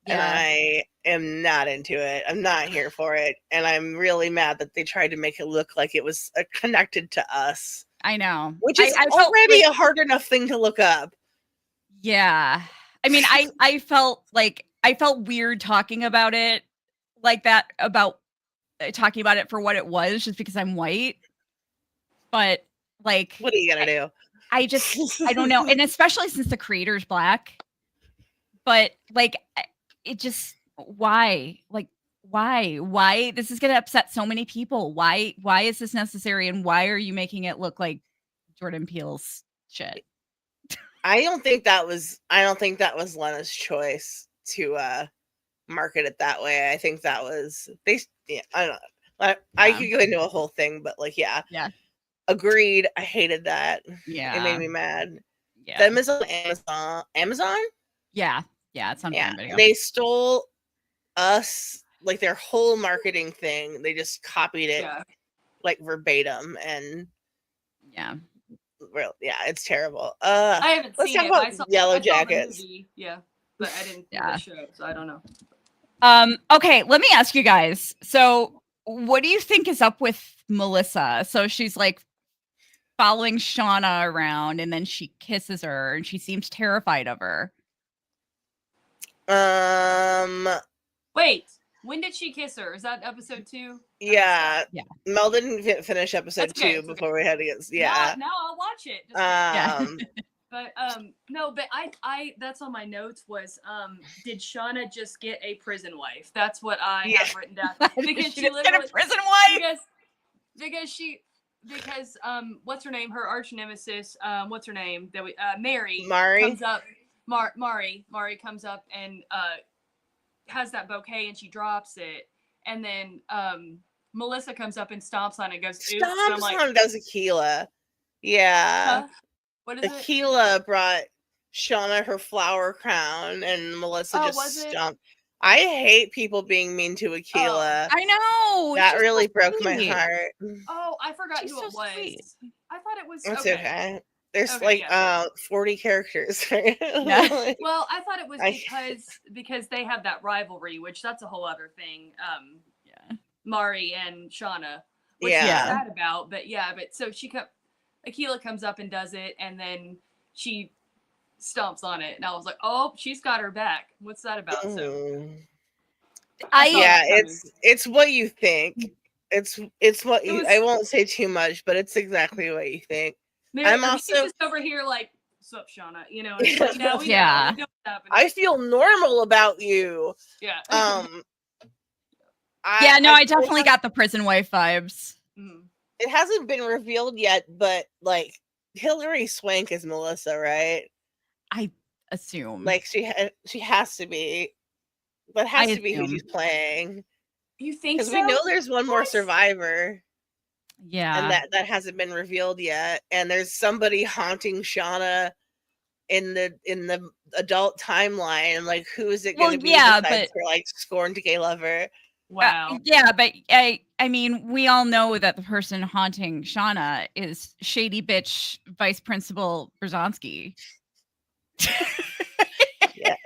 Yeah. And I am not into it. I'm not here for it. And I'm really mad that they tried to make it look like it was connected to us. I know. Which is already a hard enough thing to look up. Yeah. I mean, I felt weird talking about it like that, about talking about it for what it was, just because I'm white. But like, what are you going to do? I don't know. And especially since the creator's Black. But like, it just, why? Like, why? This is going to upset so many people. Why is this necessary? And why are you making it look like Jordan Peele's shit? I don't think that was Lena's choice to market it that way. I think that was I don't know. I could go into a whole thing, but like, yeah. Agreed. I hated that. Yeah. It made me mad. Yeah. Them is on Amazon? Yeah. Yeah, it's on Prime Video. They stole us, like, their whole marketing thing. They just copied it like verbatim, and it's terrible. I haven't seen it. Let's talk about Yellowjackets. Yeah, but I didn't see the show, so I don't know. Okay, let me ask you guys. So, what do you think is up with Melissa? So she's like following Shauna around, and then she kisses her, and she seems terrified of her. Wait, when did she kiss her? Is that episode 2? Yeah. Mel didn't finish episode 2 before we had to get. Yeah. Now I'll watch it. But no, but I that's on my notes was did Shauna just get a prison wife? That's what I have written down. Because she literally get a prison wife. Because what's her name? Her arch nemesis, what's her name? That we Mari comes up. Mari comes up and has that bouquet, and she drops it, and then Melissa comes up and stomps on it and goes, oops. Stomps on does Aquila. Yeah. What is Aquila brought Shauna her flower crown, and Melissa just stomped. I hate people being mean to Aquila. I know. That really broke my heart. Oh, I forgot who it was. Sweet. I thought it was. That's okay. There's 40 characters. Well, I thought it was because they have that rivalry, which that's a whole other thing. Mari and Shauna, which I'm sad about. But so Aquila comes up and does it, and then she stomps on it, and I was like, oh, she's got her back. What's that about? So it's what you think. It's what you. I won't say too much, but it's exactly what you think. I'm also just over here like, what's up, Shauna? You know, it's like, now we know what's happening. I feel normal about you. Yeah. I definitely got the prison wife vibes. It hasn't been revealed yet, but like Hilary Swank is Melissa, right? I assume. Like she has to be. That has to be who she's playing. You think so? Because we know there's one more survivor. Yeah. And that hasn't been revealed yet. And there's somebody haunting Shauna in the adult timeline. Like, who is it Well, going to be yeah, besides but her like scorned gay lover? Wow. yeah, but I mean, we all know that the person haunting Shauna is shady bitch Vice Principal Brzezinski. Yeah.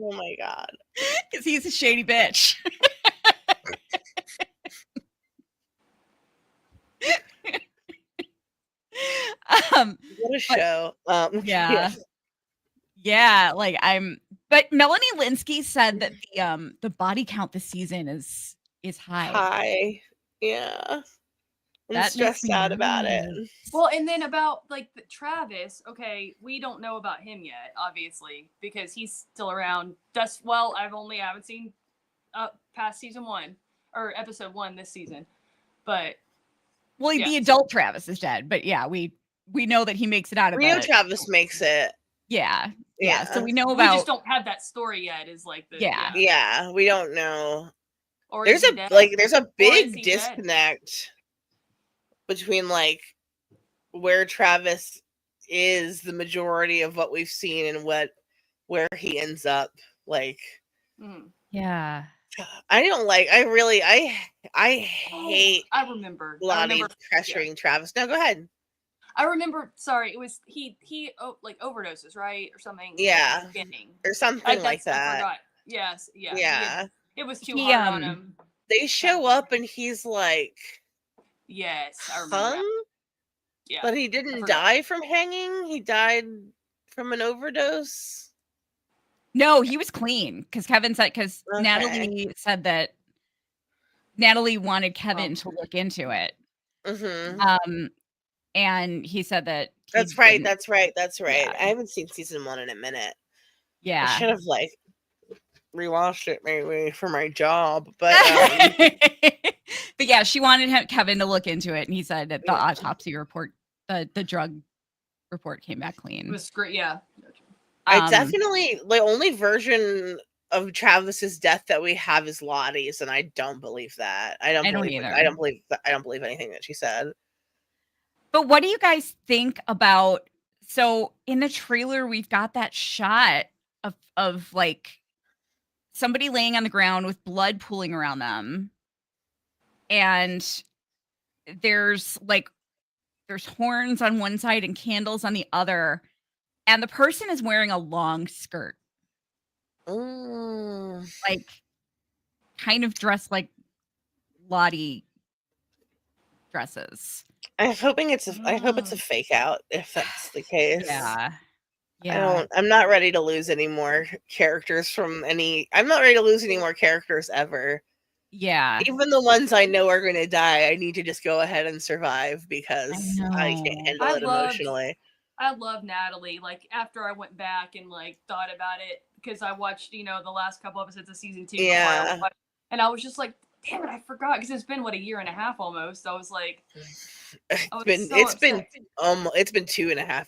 Oh my god. Because he's a shady bitch. What a show. Yeah. Yeah, like but Melanie Linsky said that the body count this season is high. Hi. Yeah. I'm That makes stressed me out about it. nervous. Well, and then about like Travis, okay, we don't know about him yet, obviously, because he's still around. I haven't seen past season 1 or episode 1 this season. But Well, yeah. the adult Travis is dead, but yeah, we know that he makes it out of Rio the Travis makes it. yeah. So Yeah. we know we about just don't have that story yet. Is like the Yeah. Yeah, we don't know. Or There's is a he dead? there's a Or is big he dead? disconnect between like where Travis is the majority of what we've seen and where he ends up. Like, yeah. I don't like. I hate I remember. Lottie's pressuring Travis. No, go ahead. I remember. Sorry, it was he like overdoses, right, or something. Yeah. At the beginning. Or something like I that. forgot. Yes. Yeah. Yeah. It was too hard on him. They show up and he's like, yes, I remember. hung, yeah, but he didn't die from hanging. He died from an overdose. No, he was clean because Kevin said Natalie said that Natalie wanted Kevin to look into it. Mm-hmm. And he said that That's right. didn't. That's right. Yeah. I haven't seen season 1 in a minute. Yeah. I should have like rewatched it maybe for my job, but but yeah, she wanted Kevin to look into it, and he said that the autopsy report, the drug report came back clean. It was great. Yeah. I definitely the only version of Travis's death that we have is Lottie's, and I don't believe that. I don't believe either. I don't believe anything that she said. But what do you guys think about? So in the trailer, we've got that shot of like somebody laying on the ground with blood pooling around them, and there's horns on one side and candles on the other, and the person is wearing a long skirt. Like kind of dressed like Lottie dresses. I'm hoping it's a fake out if that's the case. Yeah. I'm not ready to lose any more characters I'm not ready to lose any more characters ever. Yeah. Even the ones I know are going to die, I need to just go ahead and survive because I can't handle it emotionally. I love Natalie. Like, after I went back and like thought about it, because I watched, the last couple episodes of season 2. Yeah. And I was just like, damn it, I forgot, because it's been a year and a half almost. I was like, it's been 2.5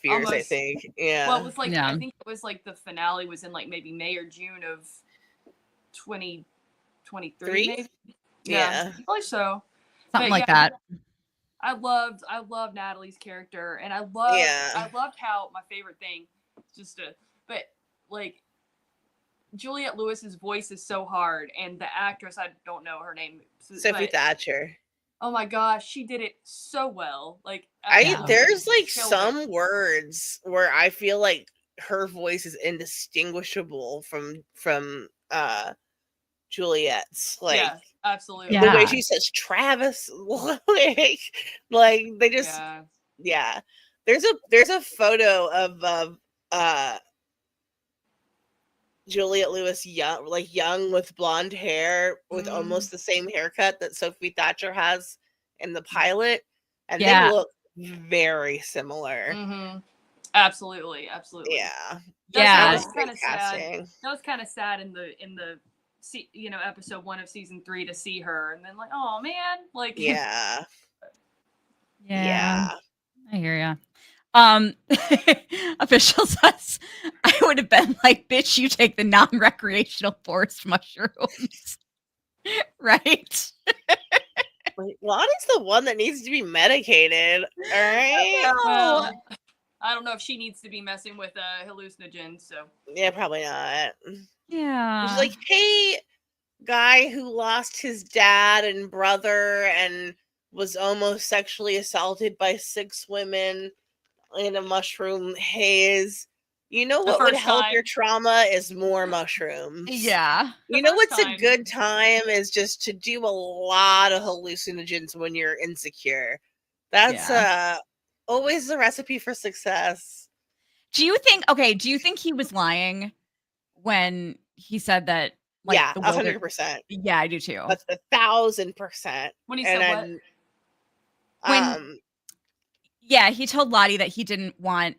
years, almost. I think. Yeah. Well, it was like I think it was like the finale was in like maybe May or June of 2023. Maybe. Yeah. Probably so. Something like that. I loved Natalie's character, and I loved how my favorite thing, but like Juliette Lewis's voice is so hard, and the actress, I don't know her name, Sophie Thatcher. Oh my gosh, she did it so well. Like there's like some words where I feel like her voice is indistinguishable from Juliette's. Like, yeah, absolutely. The way she says Travis, like they just There's a photo of Juliette Lewis young with blonde hair with almost the same haircut that Sophie Thatcher has in the pilot, and they look very similar. Mm-hmm. Absolutely. Yeah. That was kind of sad. That was kind of sad in the episode 1 of season 3 to see her, and then like, oh man, like yeah. I hear ya. Official says, I would have been like, bitch, you take the non-recreational forest mushrooms. Right? Like, Lonnie's the one that needs to be medicated. All right. No. Well, I don't know if she needs to be messing with hallucinogens. So Yeah, probably not. Yeah. She's like, hey, guy who lost his dad and brother and was almost sexually assaulted by 6 women in a mushroom haze. You know The what would first help time. your trauma is more mushrooms. Yeah. The You know first what's time. a good time is just to do a lot of hallucinogens when you're insecure. That's always the recipe for success. Do you think he was lying when he said that, like, Yeah, the wilderness? 100%. Yeah, I do too. That's 1,000%. When he And said what? then, When yeah, he told Lottie that he didn't want,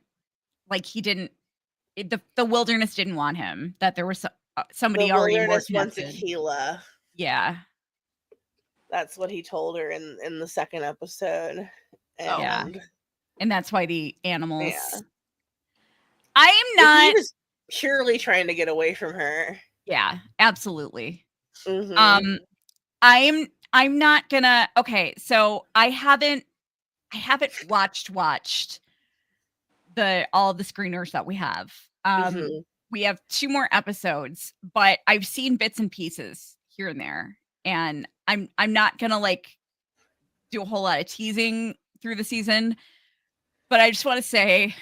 like, the wilderness didn't want him, that there was somebody the already more wilderness wants connected. tequila. Yeah. That's what he told her in the second episode. And Yeah. And that's why the animals. Yeah. I am not. He was purely trying to get away from her. Yeah, absolutely. Mhm. I'm not gonna. Okay, so I haven't watched all the screeners that we have. Mhm. We have 2 more episodes, but I've seen bits and pieces here and there, and I'm not gonna, like, do a whole lot of teasing through the season, but I just want to say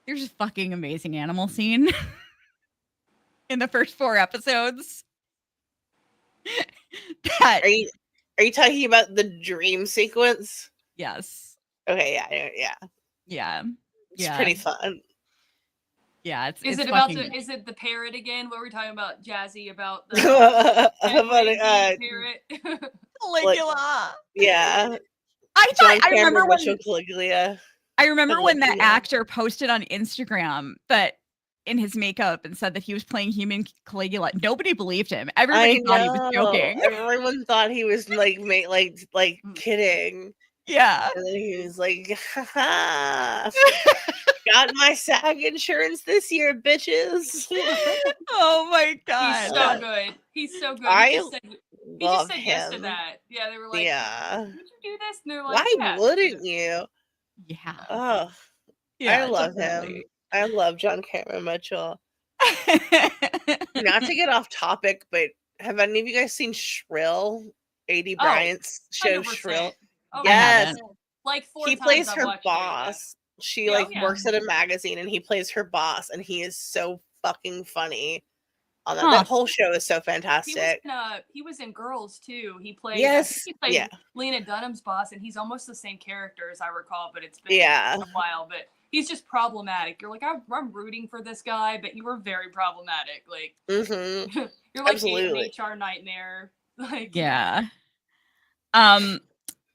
there's a fucking amazing animal scene in the first 4 episodes. That Are you talking about the dream sequence? yes. Okay, yeah. Yeah. It's Yeah. pretty fun. Yeah, it's Is it's it about fucking to? Is it the parrot again? What were we talking about, Jazzy? About the parrot? Caligula. Yeah. I remember when Caligula. the actor posted on Instagram that in his makeup and said that he was playing human Caligula. Nobody believed him. Everybody thought he was joking. Everyone thought he was like kidding. Yeah. And then he was like, haha, got my SAG insurance this year, bitches. Oh my god. He's so good. He's so good. I he just love said him. yes to that. Yeah, they were like, Yeah. "Would you do this?" And they're like, Why "Yeah." wouldn't you? Yeah. Oh, Yeah. I love him. I love John Cameron Mitchell. Not to get off topic, but have any of you guys seen Shrill? A.D. Bryant's show 100%. Shrill. Oh, Yes. like 4 He times plays I've her watched boss. She Yeah, like yeah. works at a magazine and he plays her boss and he is so fucking funny. On that. Huh. That whole show is so He fantastic. was in Girls too. He played Yes. I think he played Yeah. Lena Dunham's boss, and he's almost the same character as I recall, but it's been Yeah. a while. But he's just problematic. You're like, I'm rooting for this guy, but you were very problematic. Like Mm-hmm. you're like Absolutely. an HR nightmare. Like Yeah.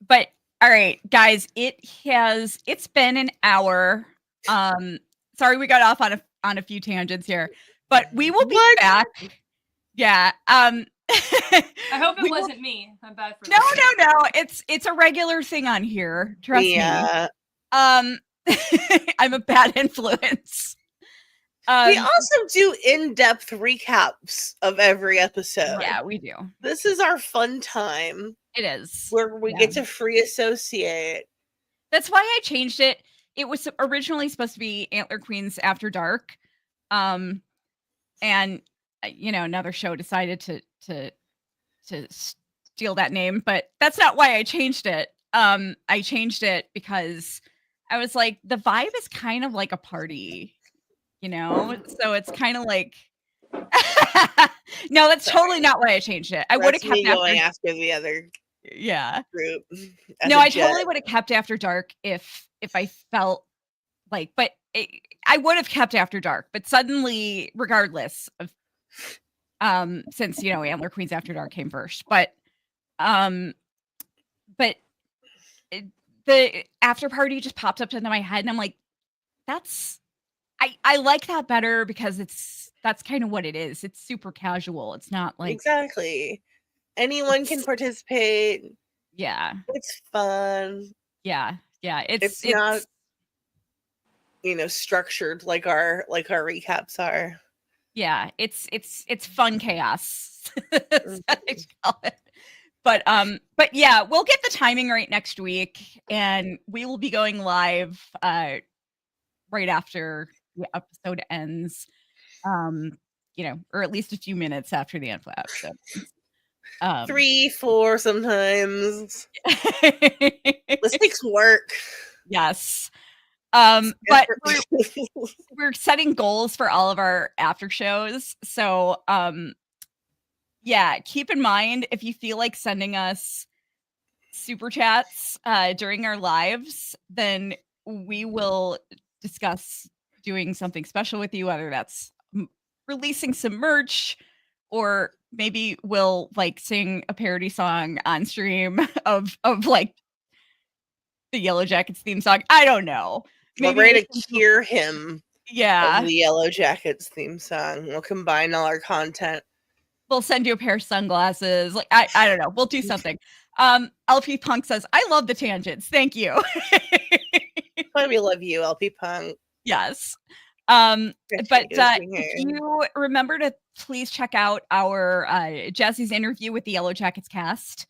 But all right, guys, it's been an hour. Sorry we got off on a few tangents here, but we will be back. Yeah. I hope it wasn't me. I'm bad for No. It's a regular thing on here. Trust me. I'm a bad influence. We also do in-depth recaps of every episode. Yeah, we do. This is our fun time. It is. Where we get to free associate. That's why I changed it. It was originally supposed to be Antler Queens After Dark. And another show decided to steal that name, but that's not why I changed it. I changed it because I was like, the vibe is kind of like a party, so it's kind of like no, that's totally not why I changed it. I would have kept going after the other group. No, I totally would have kept After Dark if I felt like, but I would have kept After Dark, but suddenly, regardless of since Antler Queens After Dark came first, but the After Party just popped up into my head, and I'm like, I like that better because that's kind of what it is. It's super casual. It's not like exactly anyone can participate. Yeah, it's fun. Yeah, it's not structured like our recaps are. Yeah, it's fun chaos. That's what I call it. But yeah, we'll get the timing right next week, and we will be going live right after the episode ends. Or at least a few minutes after the end of the episode. 3, 4 sometimes. This takes work. Yes. But we're setting goals for all of our after shows. So yeah, keep in mind if you feel like sending us super chats during our lives, then we will discuss doing something special with you, whether that's releasing some merch, or maybe we'll like sing a parody song on stream of like the Yellowjackets theme song. I don't know. We're ready to hear him. Yeah. Of the Yellowjackets theme song. We'll combine all our content. We'll send you a pair of sunglasses. Like I don't know. We'll do something. LP Punk says, I love the tangents. Thank you. We love you, LP Punk. Yes. But if you remember to please check out our Jazzy's interview with the Yellowjackets cast.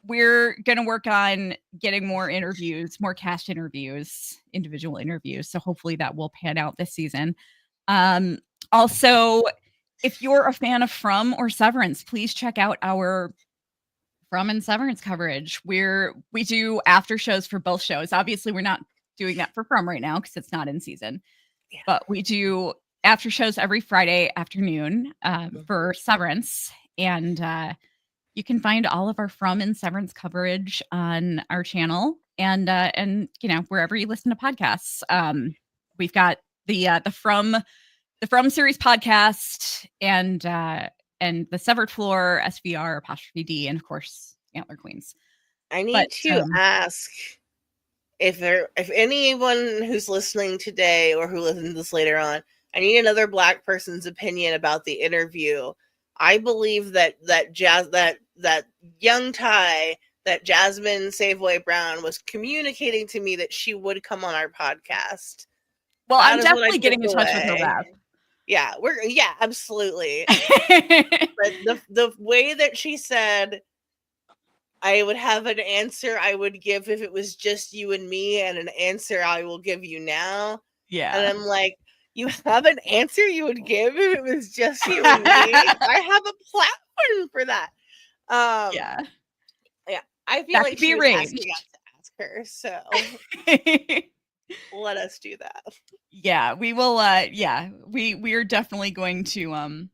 We're going to work on getting more interviews, more cast interviews, individual interviews. So hopefully that will pan out this season. Also, if you're a fan of From or Severance, please check out our From and Severance coverage. We do after shows for both shows. Obviously, we're not doing that for From right now because it's not in season. Yeah. But we do after shows every Friday afternoon for Severance. And you can find all of our From and Severance coverage on our channel and wherever you listen to podcasts. We've got the From series podcast and the Severed Floor, SVR, apostrophe D, and of course Antler Queens. I need to ask if anyone who's listening today or who listens to this later on, I need another Black person's opinion about the interview. I believe that young Ty, that Jasmine Savoy Brown was communicating to me that she would come on our podcast. Well, I'm definitely getting in touch with her rep. Yeah, absolutely. But the way that she said I would have an answer I would give if it was just you and me, and an answer I will give you now. Yeah. And I'm like, you have an answer you would give if it was just you and me? I have a platform for that. Yeah. I feel like she was asking us to ask her, so let us do that. Yeah, we will. We are definitely going to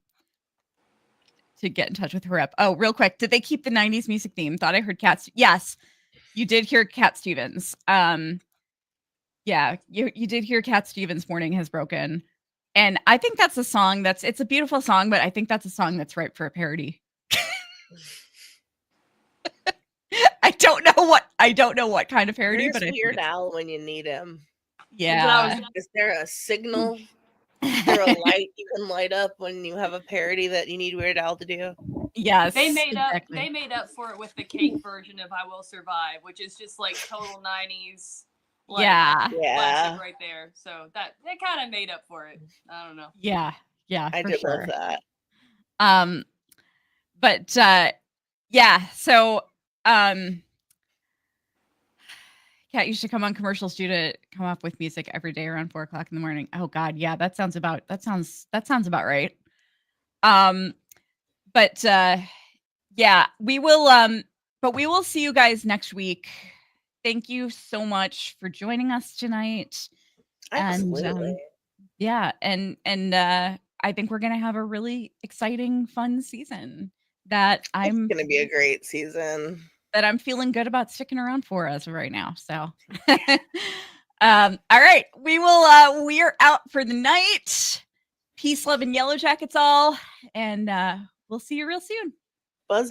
get in touch with her rep. Oh, real quick, did they keep the 90s music theme? Thought I heard Cat. Yes, you did hear Cat Stevens. Yeah, you did hear Cat Stevens' Morning Has Broken. And I think that's a song it's a beautiful song, but I think that's a song that's ripe for a parody. I don't know what kind of parody, but Weird Al when you need him. Yeah. Is there a signal? Is there a light you can light up when you have a parody that you need Weird Al to do? Yes. They made up for it with the cake version of I Will Survive, which is just like total 90s. Yeah. Right there. So that they kind of made up for it. I don't know. Yeah. I did love that. But yeah, so Kat used to come on commercials due to come up with music every day around 4:00 in the morning. Oh God, yeah, that sounds about right. But yeah, we will see you guys next week. Thank you so much for joining us tonight. Absolutely. And I think we're gonna have a really exciting, fun season it's gonna be a great season that I'm feeling good about sticking around for as of right now. So all right, we are out for the night. Peace, love, and Yellowjackets all, and we'll see you real soon. Buzz.